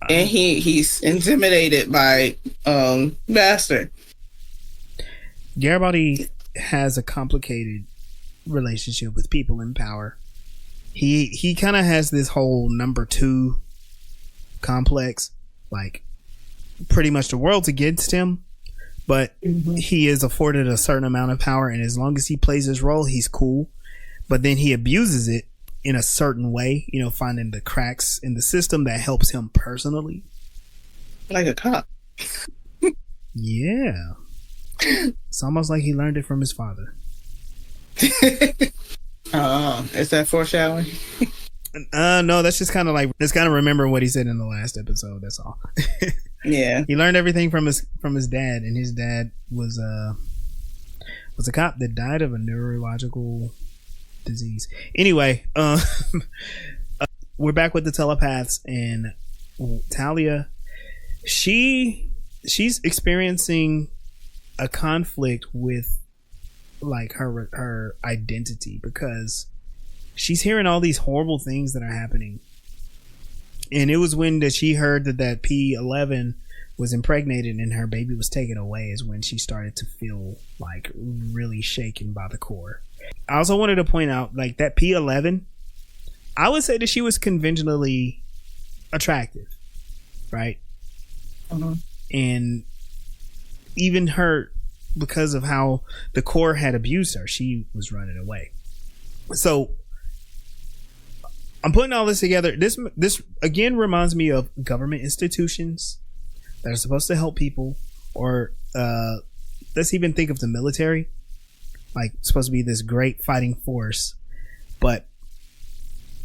and he's intimidated by Bastard. Garibaldi has a complicated relationship with people in power. He kind of has this whole number 2 complex, like pretty much the world's against him, but he is afforded a certain amount of power, and as long as he plays his role, he's cool. But then he abuses it, in a certain way, finding the cracks in the system that helps him personally. Like a cop. Yeah. It's almost like he learned it from his father. Is that foreshadowing? No, that's just kind of like, just kind of remembering what he said in the last episode. That's all. Yeah. He learned everything from his dad, and his dad was a cop that died of a neurological disease. Anyway, we're back with the telepaths, and Talia, she's experiencing a conflict with like her identity, because she's hearing all these horrible things that are happening. And it was when that she heard that P11 was impregnated and her baby was taken away is when she started to feel like really shaken by the core. I also wanted to point out, like, that P11, I would say that she was conventionally attractive, right? Uh-huh. And even her, because of how the core had abused her, she was running away. So I'm putting all this together. This again reminds me of government institutions that are supposed to help people, or let's even think of the military, like supposed to be this great fighting force, but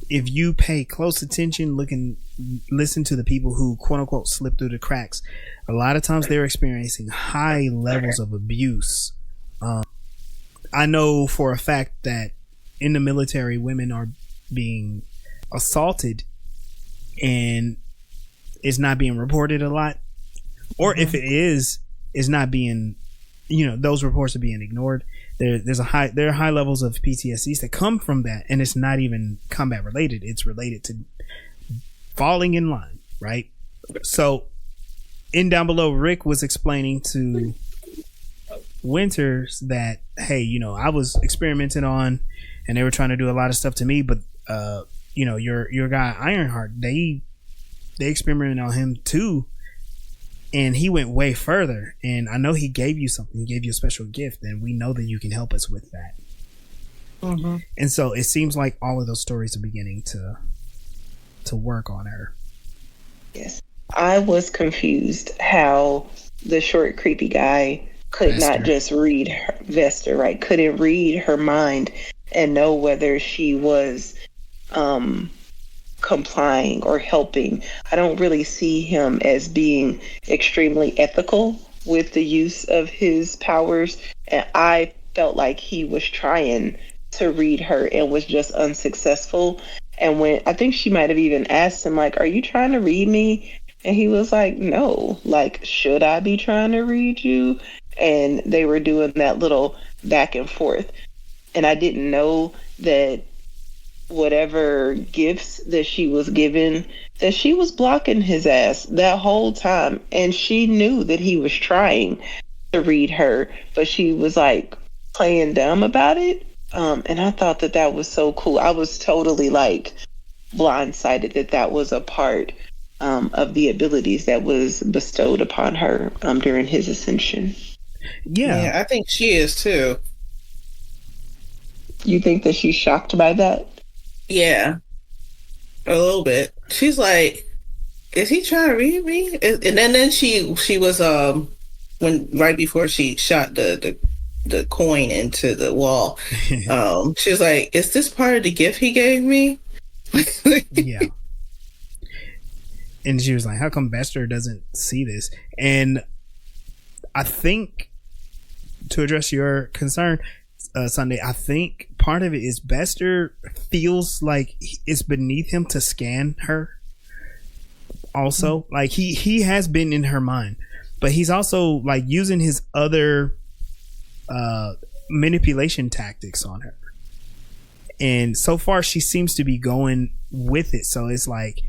if you pay close attention, listen to the people who quote unquote slip through the cracks, a lot of times they're experiencing high levels of abuse. I know for a fact that in the military, women are being assaulted and it's not being reported a lot, or if it is, it's not being, those reports are being ignored. There are high levels of PTSDs that come from that, and it's not even combat related. It's related to falling in line, right? So, down below, Rick was explaining to Winters that, hey, I was experimenting on, and they were trying to do a lot of stuff to me, but your guy Ironheart, they experimented on him too, and he went way further. And I know he gave you something. He gave you a special gift, and we know that you can help us with that. Mm-hmm. And so it seems like all of those stories are beginning to work on her. Yes, I was confused how the short, creepy guy could Vester. not just read Vester, right? Couldn't read her mind and know whether she was complying or helping. I don't really see him as being extremely ethical with the use of his powers, and I felt like he was trying to read her and was just unsuccessful. And when I think she might have even asked him, like, are you trying to read me? And he was like, no, like, should I be trying to read you? And they were doing that little back and forth. And I didn't know that whatever gifts that she was given, that she was blocking his ass that whole time. And she knew that he was trying to read her, but she was like playing dumb about it. And I thought that was so cool. I was totally like blindsided that was a part of the abilities that was bestowed upon her during his ascension. Yeah, I think she is too. You think that she's shocked by that? Yeah, a little bit. She's like, "Is he trying to read me?" And then she was when right before she shot the coin into the wall, she was like, "Is this part of the gift he gave me?" Yeah. And she was like, "How come Vester doesn't see this?" And I think, to address your concern, Sunday, I think part of it is Vester feels like it's beneath him to scan her. Also, like he has been in her mind, but he's also like using his other manipulation tactics on her. And so far, she seems to be going with it. So it's like,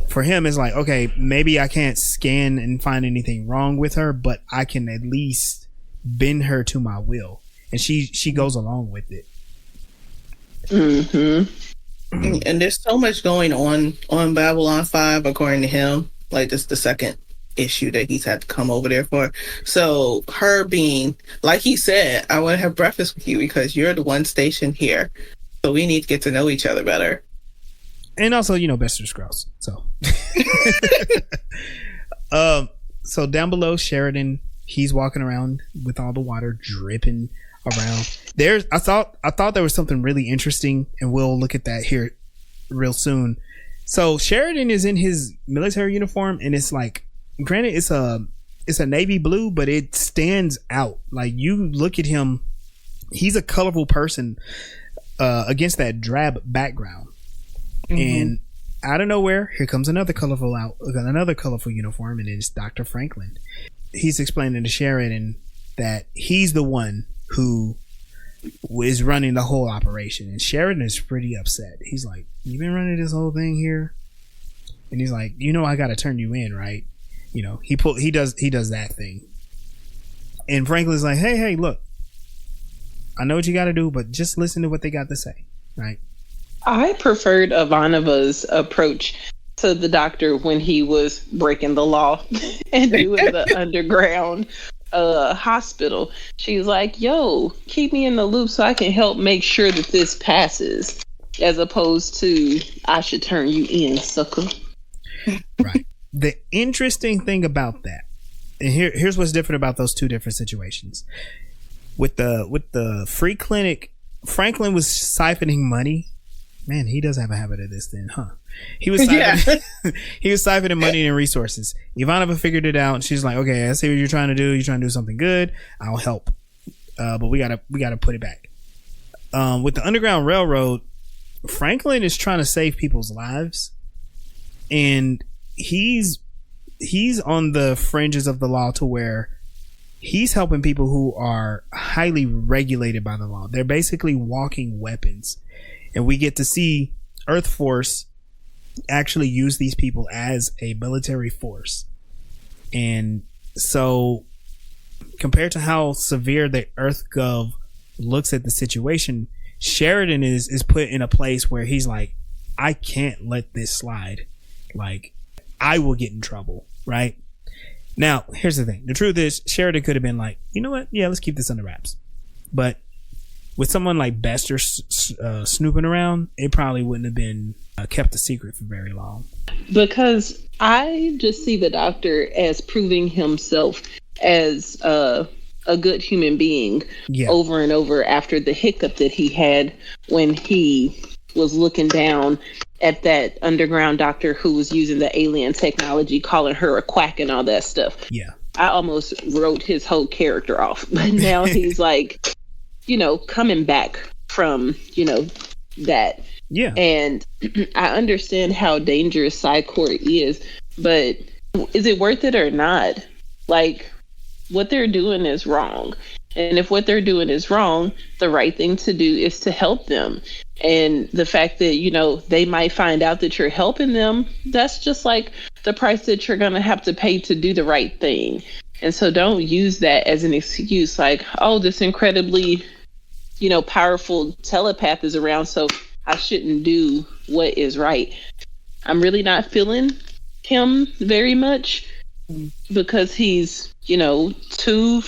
for him, it's like, okay, maybe I can't scan and find anything wrong with her, but I can at least bend her to my will. And she goes along with it. Mm-hmm. And there's so much going on Babylon 5, according to him. Like, this is the second issue that he's had to come over there for. So her being, like he said, I want to have breakfast with you because you're the one stationed here. So we need to get to know each other better. And also, you know, Bester's gross. So, so down below, Sheridan, he's walking around with all the water dripping around. I thought there was something really interesting, and we'll look at that here real soon. So Sheridan is in his military uniform, and it's like, granted, it's a navy blue, but it stands out. Like, you look at him, he's a colorful person against that drab background. Mm-hmm. And out of nowhere, here comes another colorful uniform, and it's Dr. Franklin. He's explaining to Sheridan that he's the one who is running the whole operation, and Sheridan is pretty upset. He's like, "You've been running this whole thing here," and he's like, "You know, I got to turn you in, right?" You know, he does that thing, and Franklin's like, "Hey, look, I know what you got to do, but just listen to what they got to say, right?" I preferred Ivanova's approach to the doctor when he was breaking the law and doing the underground hospital. She's like, "Yo, keep me in the loop so I can help make sure that this passes," as opposed to, "I should turn you in, sucker." Right. The interesting thing about that, and here's what's different about those two different situations. With the free clinic, Franklin was siphoning money. Man, he does have a habit of this then, huh? He was siphoning money and resources. Ivanova figured it out. She's like, "Okay, I see what you're trying to do. You're trying to do something good. I'll help. But we gotta put it back." With the Underground Railroad, Franklin is trying to save people's lives, and he's on the fringes of the law to where he's helping people who are highly regulated by the law. They're basically walking weapons. And we get to see Earth Force actually use these people as a military force. And so, compared to how severe the Earth Gov looks at the situation, Sheridan is put in a place where he's like, "I can't let this slide. Like, I will get in trouble," right? Now, here's the thing. The truth is, Sheridan could have been like, "You know what? Yeah, let's keep this under wraps." But with someone like Bester snooping around, it probably wouldn't have been kept a secret for very long. Because I just see the doctor as proving himself as a good human being over and over after the hiccup that he had when he was looking down at that underground doctor who was using the alien technology, calling her a quack and all that stuff. Yeah. I almost wrote his whole character off. But now he's like, you know, coming back from, you know, that. Yeah. And I understand how dangerous Psi Corps is, but is it worth it or not? Like, what they're doing is wrong. And if what they're doing is wrong, the right thing to do is to help them. And the fact that, you know, they might find out that you're helping them, that's just like the price that you're going to have to pay to do the right thing. And so don't use that as an excuse like, "Oh, this incredibly, you know, powerful telepath is around, so I shouldn't do what is right." I'm really not feeling him very much because he's, you know, too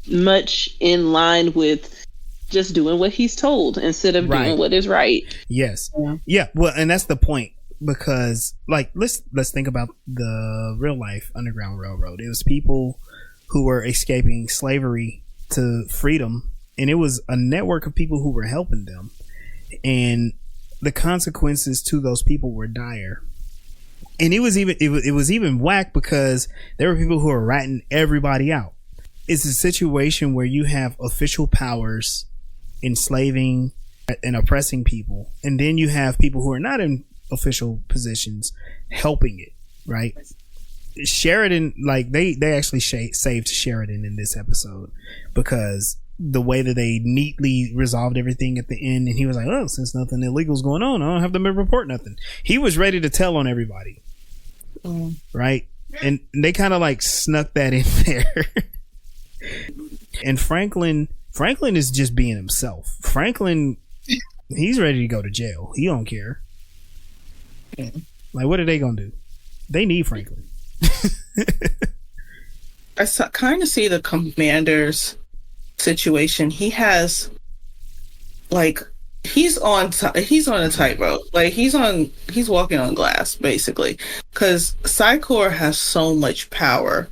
much in line with just doing what he's told instead of doing what is right. Yes. Yeah. Well, and that's the point, because like, let's think about the real life Underground Railroad. It was people who were escaping slavery to freedom, and it was a network of people who were helping them, and the consequences to those people were dire. And it was even whack because there were people who were ratting everybody out. It's a situation where you have official powers enslaving and oppressing people, and then you have people who are not in official positions helping it, right? Sheridan, like, they actually saved Sheridan in this episode because the way that they neatly resolved everything at the end, and he was like, "Oh, since nothing illegal's going on, I don't have to report nothing." He was ready to tell on everybody, right? And they kind of like snuck that in there. And Franklin is just being himself. Franklin, he's ready to go to jail. He don't care. Like, what are they gonna do? They need Franklin. I kind of see the commander's situation. He has like he's on a tightrope. Like he's walking on glass basically, because Psi Corps has so much power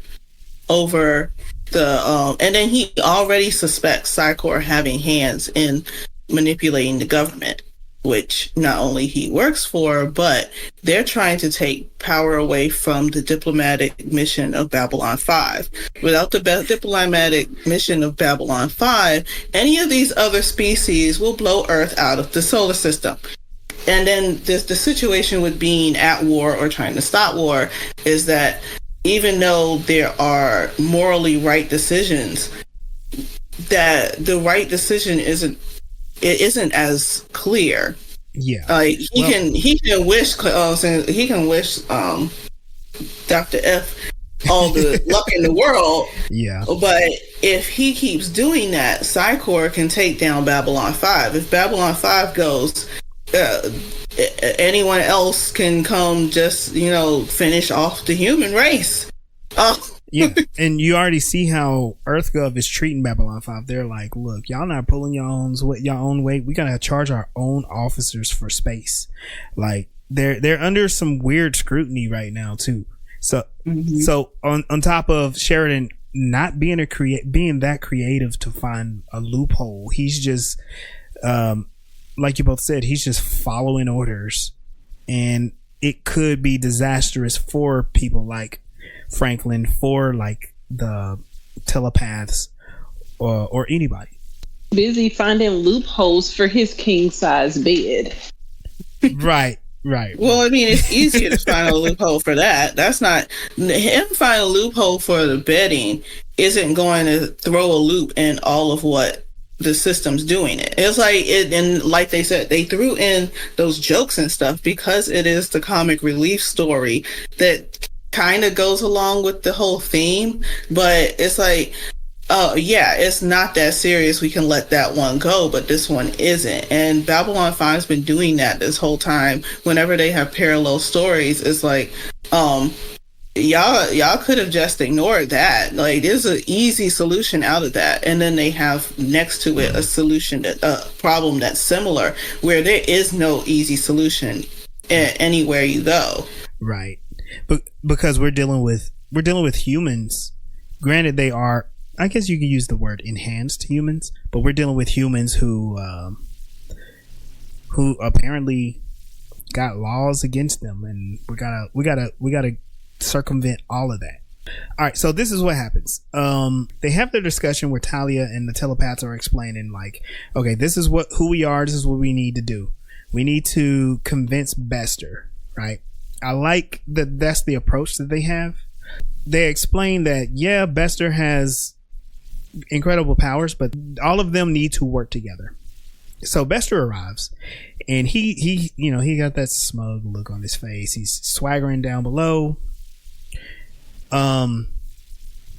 over the and then he already suspects Psi Corps having hands in manipulating the government, which not only he works for, but they're trying to take power away from the diplomatic mission of Babylon 5. Without the diplomatic mission of Babylon 5, any of these other species will blow Earth out of the solar system. And then the situation with being at war or trying to stop war is that even though there are morally right decisions, that the right decision isn't as clear. Yeah, like he can wish Dr. F all the luck in the world. Yeah, but if he keeps doing that, Psi Corps can take down Babylon 5. If Babylon 5 goes, anyone else can come just finish off the human race. Yeah, and you already see how EarthGov is treating Babylon 5. They're like, look, y'all not pulling your own weight. We gotta charge our own officers for space. Like they're under some weird scrutiny right now too. So so on top of Sheridan not being being that creative to find a loophole, he's just like you both said, he's just following orders, and it could be disastrous for people like Franklin, for like the telepaths or anybody. Busy finding loopholes for his king size bed. Right. Well, I mean, it's easier to find a loophole for that. That's not him. Find a loophole for the bedding isn't going to throw a loop in all of what the system's doing. It's like and like they said, they threw in those jokes and stuff because it is the comic relief story that kind of goes along with the whole theme, but it's like, oh yeah, it's not that serious, we can let that one go, but this one isn't. And Babylon 5's been doing that this whole time. Whenever they have parallel stories, it's like, y'all could have just ignored that. Like, there's an easy solution out of that, and then they have next to it a solution, a problem that's similar, where there is no easy solution anywhere you go. Right. But because we're dealing with humans, granted they are, I guess you can use the word enhanced humans, but we're dealing with humans who apparently got laws against them, and we gotta circumvent all of that. All right, so this is what happens. They have their discussion where Talia and the telepaths are explaining, like, okay, this is who we are. This is what we need to do. We need to convince Bester, right? I like that that's the approach that they have. They explain that, yeah, Bester has incredible powers, but all of them need to work together. So Bester arrives, and he got that smug look on his face. He's swaggering down below.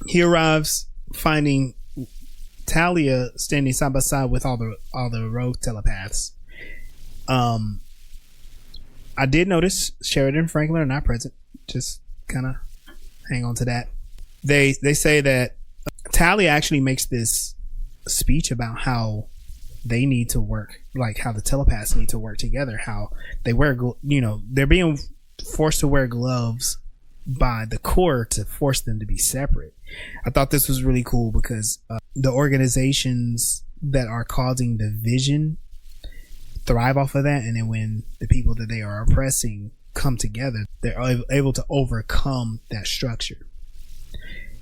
He arrives finding Talia standing side by side with all the rogue telepaths. I did notice Sheridan and Franklin are not present. Just kind of hang on to that. They say that Talia actually makes this speech about how they need to work, like how the telepaths need to work together, how they wear, they're being forced to wear gloves by the Corps to force them to be separate. I thought this was really cool because the organizations that are causing division thrive off of that, and then when the people that they are oppressing come together, they're able to overcome that structure.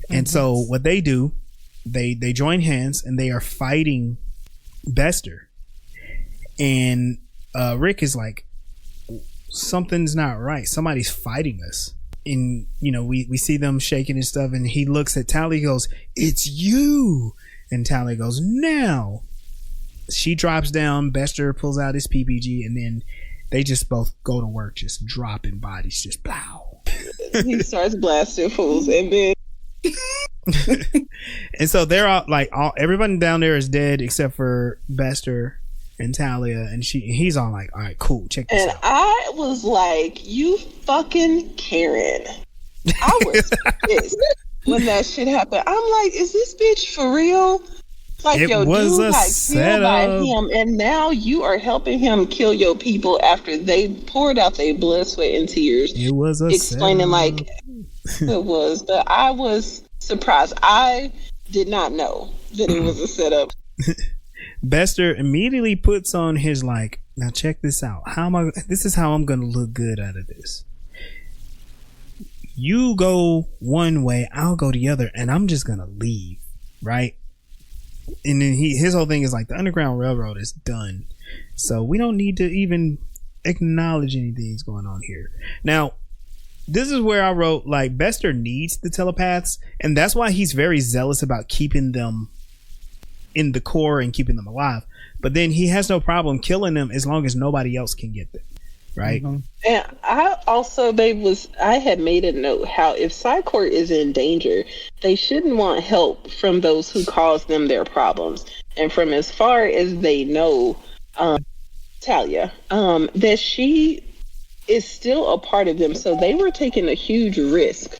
And so what they do, they join hands and they are fighting Bester. And Rick is like, something's not right. Somebody's fighting us. And we see them shaking and stuff, and he looks at Talia, goes, "It's you." And Talia goes, "Now." She drops down, Bester pulls out his PPG, and then they just both go to work, just dropping bodies, just blow. He starts blasting fools, and then and so they're all like, everybody down there is dead except for Bester and Talia, and he's all like, all right, cool, check this out. And I was like, you fucking Karen. I was pissed when that shit happened. I'm like, is this bitch for real? Like, it your was dude a got killed by setup. him, and now you are helping him kill your people after they poured out their blood, sweat, and tears. It was a explaining setup. like it was. But I was surprised. I did not know that it was a setup. Bester immediately puts on his like, now check this out. This is how I'm gonna look good out of this. You go one way, I'll go the other, and I'm just gonna leave, right? And then his whole thing is like, the Underground Railroad is done, so we don't need to even acknowledge anything's going on here. Now, this is where I wrote, like, Bester needs the telepaths, and that's why he's very zealous about keeping them in the core and keeping them alive. But then he has no problem killing them as long as nobody else can get them, right? Mm-hmm. And I also, I had made a note how if Psi Corps is in danger, they shouldn't want help from those who cause them their problems. And from as far as they know, Talia, that she is still a part of them. So they were taking a huge risk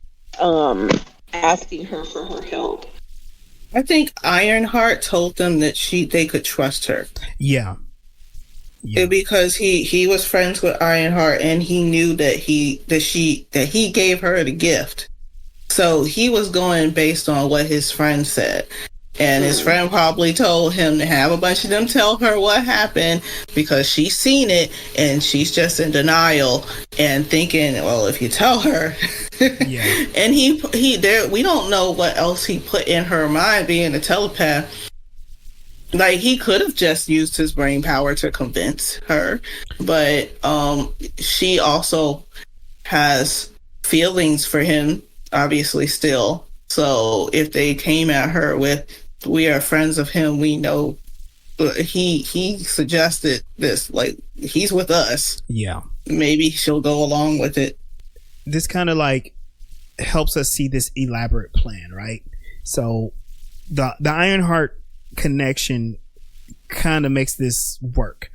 asking her for her help. I think Ironheart told them that they could trust her. Yeah. Because he was friends with Ironheart, and he knew that he gave her the gift. So he was going based on what his friend said. And his friend probably told him to have a bunch of them tell her what happened, because she's seen it and she's just in denial and thinking, well, if you tell her. Yeah. And we don't know what else he put in her mind, being a telepath. Like, he could have just used his brain power to convince her, but she also has feelings for him, obviously, still. So if they came at her with, we are friends of him, we know he suggested this, like, he's with us. Yeah. Maybe she'll go along with it. This kind of like helps us see this elaborate plan, right? So the Ironheart connection kind of makes this work.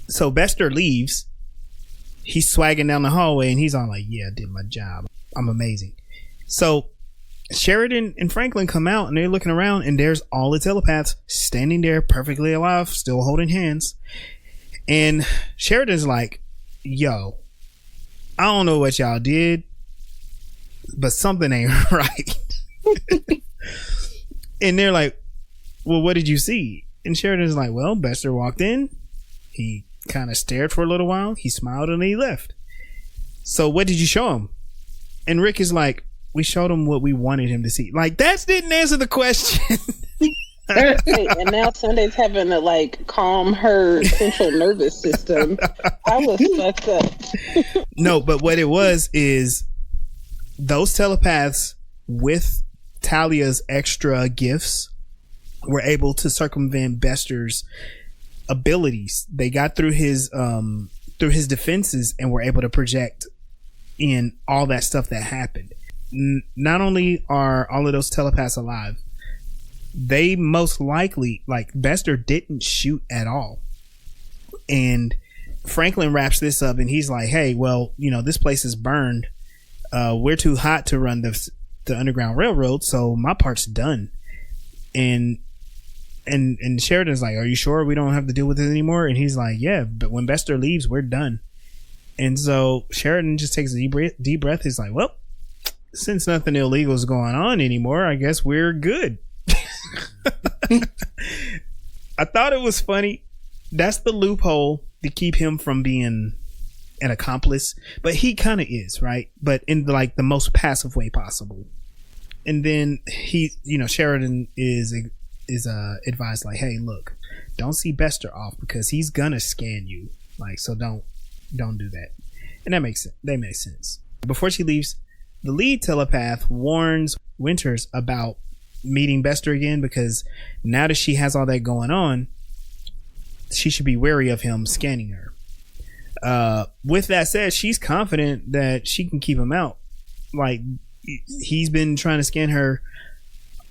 So Bester leaves. He's swagging down the hallway and he's all like, yeah, I did my job. I'm amazing. So Sheridan and Franklin come out and they're looking around, and there's all the telepaths standing there perfectly alive, still holding hands. And Sheridan's like, yo, I don't know what y'all did, but something ain't right. And they're like, well, what did you see? And Sheridan's like, well, Bester walked in. He kind of stared for a little while. He smiled and he left. So what did you show him? And Rick is like, we showed him what we wanted him to see. Like, that didn't answer the question. And now Sunday's having to like calm her central nervous system. I was fucked up. No, but what it was is those telepaths with Talia's extra gifts were able to circumvent Bester's abilities. They got through his defenses and were able to project in all that stuff that happened. Not only are all of those telepaths alive, they most likely, like, Bester didn't shoot at all. And Franklin wraps this up and he's like, hey, well, you know, this place is burned. We're too hot to run the Underground Railroad, so my part's done. And Sheridan's like, are you sure we don't have to deal with it anymore? And he's like, yeah, but when Bester leaves, we're done. And so Sheridan just takes a deep breath. He's like, well, since nothing illegal is going on anymore, I guess we're good. I thought it was funny. That's the loophole to keep him from being an accomplice, but he kind of is, right? But in like the most passive way possible. And then Sheridan is advised, like, hey, look, don't see Bester off because he's gonna scan you, like, so don't do that. And that makes sense. Before she leaves, the lead telepath warns Winters about meeting Bester again, because now that she has all that going on, she should be wary of him scanning her. With that said, she's confident that she can keep him out. Like, he's been trying to scan her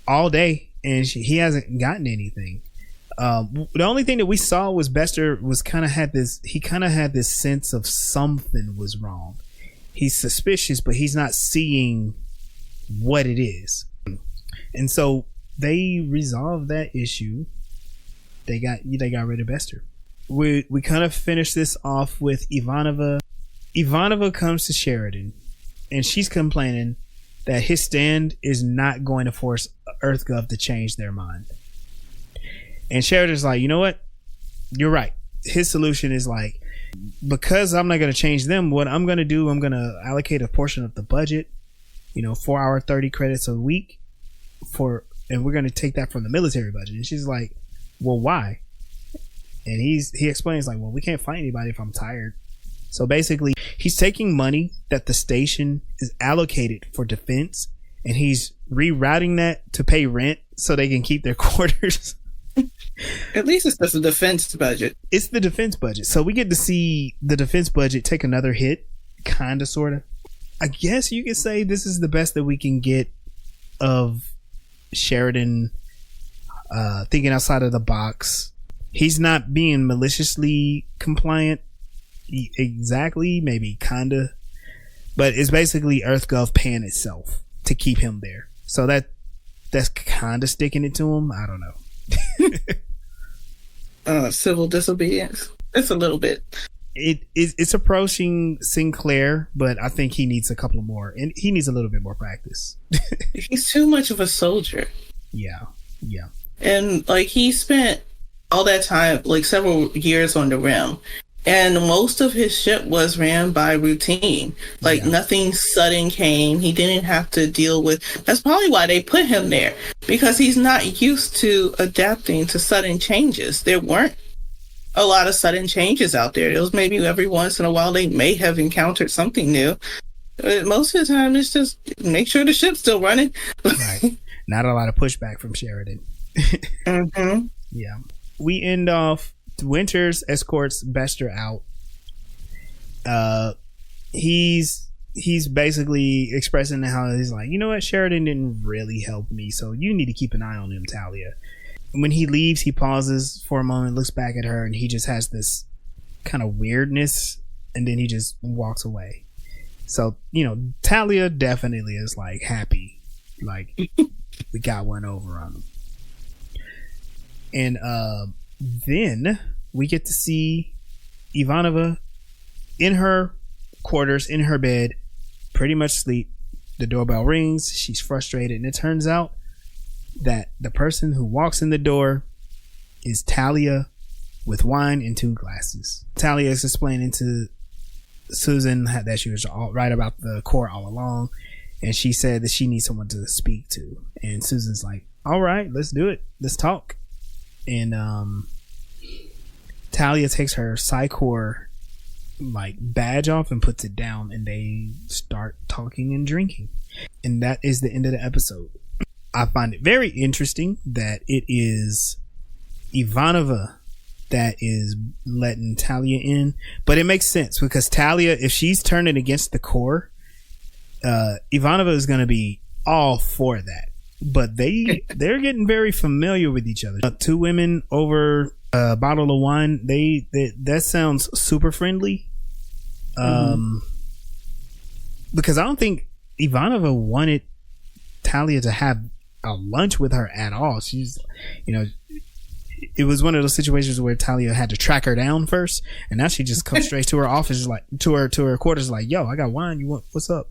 all day and he hasn't gotten anything. The only thing that we saw was Bester was kind of had this sense of something was wrong. He's suspicious, but he's not seeing what it is. And so they resolved that issue. They got rid of Bester. We kind of finish this off with Ivanova. Ivanova comes to Sheridan, and she's complaining that his stand is not going to force EarthGov to change their mind. And Sheridan's like, you know what? You're right. His solution is like, because I'm not going to change them, what I'm going to do, I'm going to allocate a portion of the budget, 4 hour 30 credits a week and we're going to take that from the military budget. And she's like, well, why? And he explains like, well, we can't fight anybody if I'm tired. So basically he's taking money that the station is allocated for defense and he's rerouting that to pay rent so they can keep their quarters. At least it's the defense budget. It's the defense budget. So we get to see the defense budget take another hit, kind of, sort of. I guess you could say this is the best that we can get of Sheridan thinking outside of the box. He's not being maliciously compliant. Exactly, maybe, kind of. But it's basically EarthGov paying itself to keep him there. So that's kind of sticking it to him. I don't know. Civil disobedience. It's a little bit. It's approaching Sinclair, but I think he needs a couple more, and he needs a little bit more practice. He's too much of a soldier. Yeah. And like he spent all that time, like several years on the rim, and most of his ship was ran by routine. Like nothing sudden came. He didn't have to deal with. That's probably why they put him there, because he's not used to adapting to sudden changes. There weren't a lot of sudden changes out there. It was maybe every once in a while they may have encountered something new. But most of the time, it's just make sure the ship's still running. Right. Not a lot of pushback from Sheridan. Mm-hmm. Yeah. We end off. Winters escorts Bester out. He's basically expressing how he's like, you know what, Sheridan didn't really help me, so you need to keep an eye on him, Talia. When he leaves, he pauses for a moment, looks back at her, and he just has this kind of weirdness, and then he just walks away. So, Talia definitely is like happy, like we got one over on him. And then we get to see Ivanova in her quarters, in her bed, pretty much asleep. The doorbell rings. She's frustrated. And it turns out that the person who walks in the door is Talia with wine in 2 glasses. Talia is explaining to Susan that she was all right about the Corps all along. And she said that she needs someone to speak to. And Susan's like, all right, let's do it. Let's talk. And Talia takes her Psi Corps badge off and puts it down, and they start talking and drinking. And that is the end of the episode. I find it very interesting that it is Ivanova that is letting Talia in, but it makes sense because Talia, if she's turning against the Corps, Ivanova is going to be all for that. But they're getting very familiar with each other. 2 women over a bottle of wine. That sounds super friendly. Because I don't think Ivanova wanted Talia to have a lunch with her at all. She's, it was one of those situations where Talia had to track her down first, and now she just comes straight to her office, like to her quarters, like, "Yo, I got wine. You want? What's up?"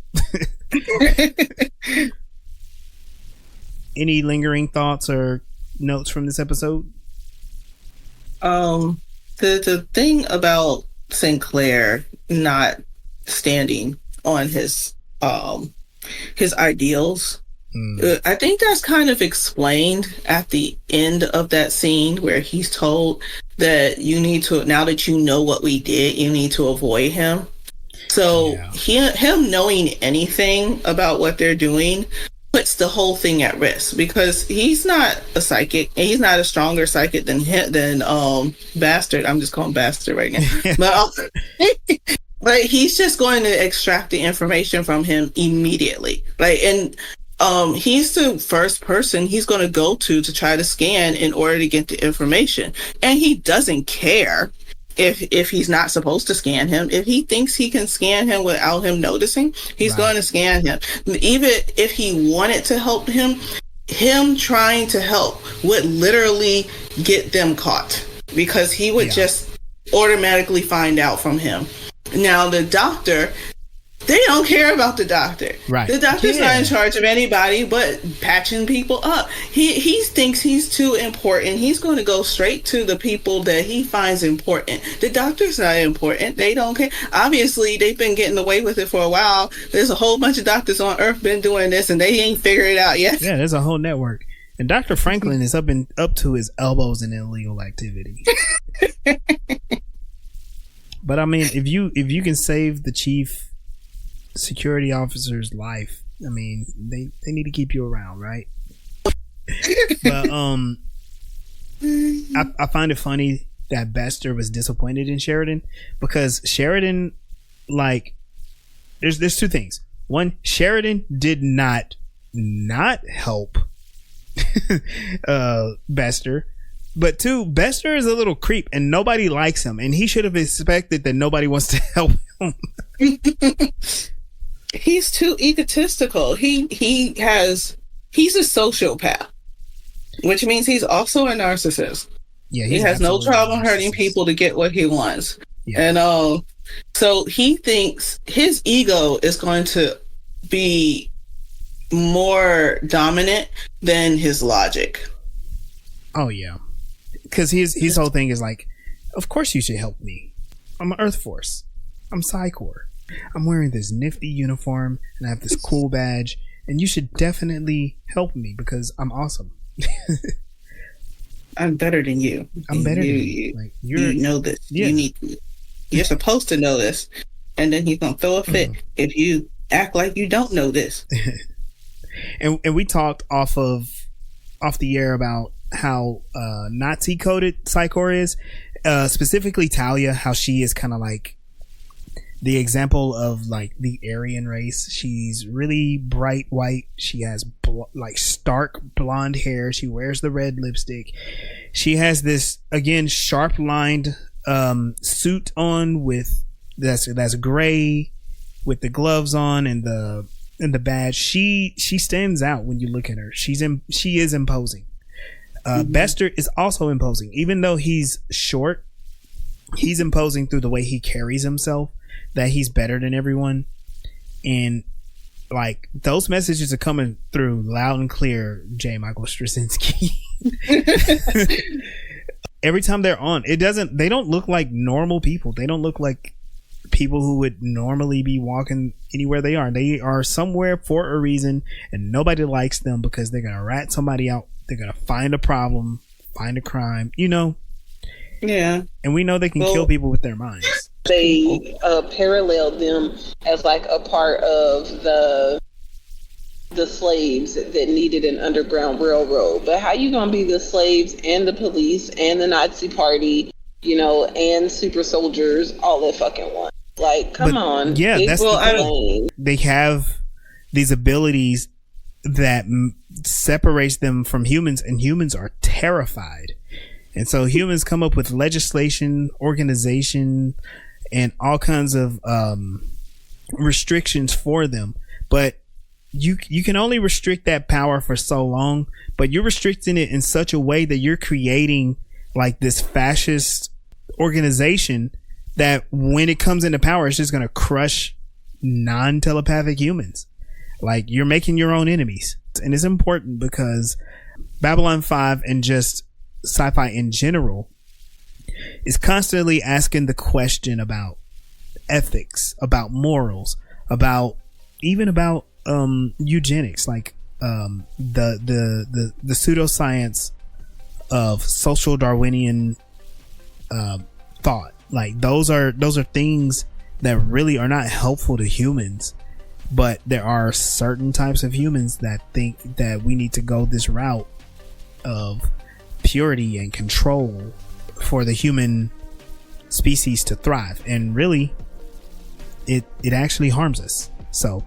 Any lingering thoughts or notes from this episode? The thing about Sinclair not standing on his ideals, I think that's kind of explained at the end of that scene where he's told that you need to, now that you know what we did, you need to avoid him. So him knowing anything about what they're doing puts the whole thing at risk, because he's not a psychic, and he's not a stronger psychic than Bastard. I'm just calling Bastard right now. But he's just going to extract the information from him immediately. And he's the first person he's going to go to try to scan in order to get the information. And he doesn't care if he's not supposed to scan him. If he thinks he can scan him without him noticing, he's going to scan him. Even if he wanted to help him, him trying to help would literally get them caught, because he would just automatically find out from him. Now the doctor, they don't care about the doctor. Right. The doctor's not in charge of anybody but patching people up. He thinks he's too important. He's going to go straight to the people that he finds important. The doctor's not important. They don't care. Obviously, they've been getting away with it for a while. There's a whole bunch of doctors on Earth been doing this, and they ain't figured it out yet. Yeah, there's a whole network. And Dr. Franklin is up to his elbows in illegal activity. But I mean, if you can save the chief security officer's life, I mean, they need to keep you around, right? But I find it funny that Bester was disappointed in Sheridan, because Sheridan, like, there's two things. One, Sheridan did not help Bester. But two, Bester is a little creep and nobody likes him, and he should have expected that nobody wants to help him. He's too egotistical. He's a sociopath, which means he's also a narcissist. Yeah, he has no problem hurting people to get what he wants. Yeah. And so he thinks his ego is going to be more dominant than his logic. Oh yeah. Because his whole thing is like, of course you should help me. I'm an Earth Force. I'm Psi Corps. I'm wearing this nifty uniform and I have this cool badge, and you should definitely help me because I'm awesome. I'm better than you. I'm better than you. Like, you know this. Yeah. You're supposed to know this. And then he's gonna throw a fit if you act like you don't know this. And we talked off the air about how Nazi coded Psi Corps is, specifically Talia, how she is kind of like the example of like the Aryan race. She's really bright white. She has like stark blonde hair. She wears the red lipstick. She has this, again, sharp lined suit on with that's gray with the gloves on and the badge. She stands out when you look at her. She is imposing. Bester is also imposing. Even though he's short, he's imposing through the way he carries himself, that he's better than everyone. And like, those messages are coming through loud and clear, J. Michael Straczynski. Every time they're on, they don't look like normal people. They don't look like people who would normally be walking anywhere they are. They are somewhere for a reason, and nobody likes them because they're gonna rat somebody out. They're gonna find a problem, find a crime, Yeah. And we know they can kill people with their minds. They paralleled them as like a part of the slaves that needed an underground railroad. But how you gonna be the slaves and the police and the Nazi party, and super soldiers all at fucking once? Like, come on. Yeah, that's they have these abilities that separates them from humans, and humans are terrified. And so humans come up with legislation, organization, and all kinds of restrictions for them. But you can only restrict that power for so long, but you're restricting it in such a way that you're creating like this fascist organization that when it comes into power, it's just going to crush non-telepathic humans. Like, you're making your own enemies. And it's important because Babylon 5 and just sci-fi in general is constantly asking the question about ethics, about morals, about eugenics, like the pseudoscience of social Darwinian thought. Like, those are things that really are not helpful to humans. But there are certain types of humans that think that we need to go this route of purity and control for the human species to thrive. And really, it actually harms us. So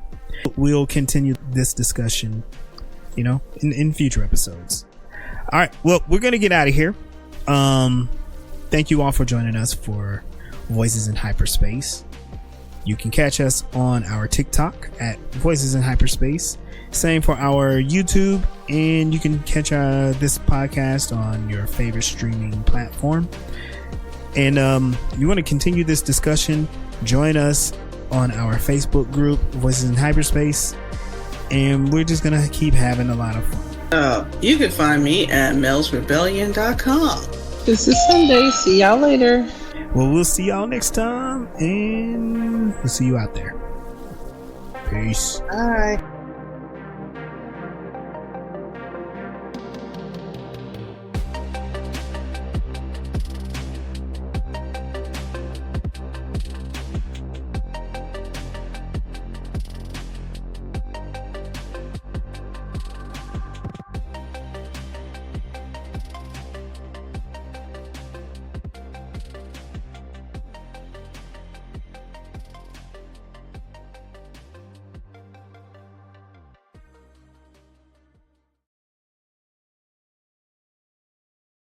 we'll continue this discussion, in future episodes. All right. Well, we're going to get out of here. Thank you all for joining us for Voices in Hyperspace. You can catch us on our TikTok at Voices in Hyperspace. Same for our YouTube, and you can catch this podcast on your favorite streaming platform. And you want to continue this discussion, join us on our Facebook group, Voices in Hyperspace, and we're just going to keep having a lot of fun. You can find me at melsrebellion.com. This is Sunday. See y'all later. Well, we'll see y'all next time, and we'll see you out there. Peace. Bye.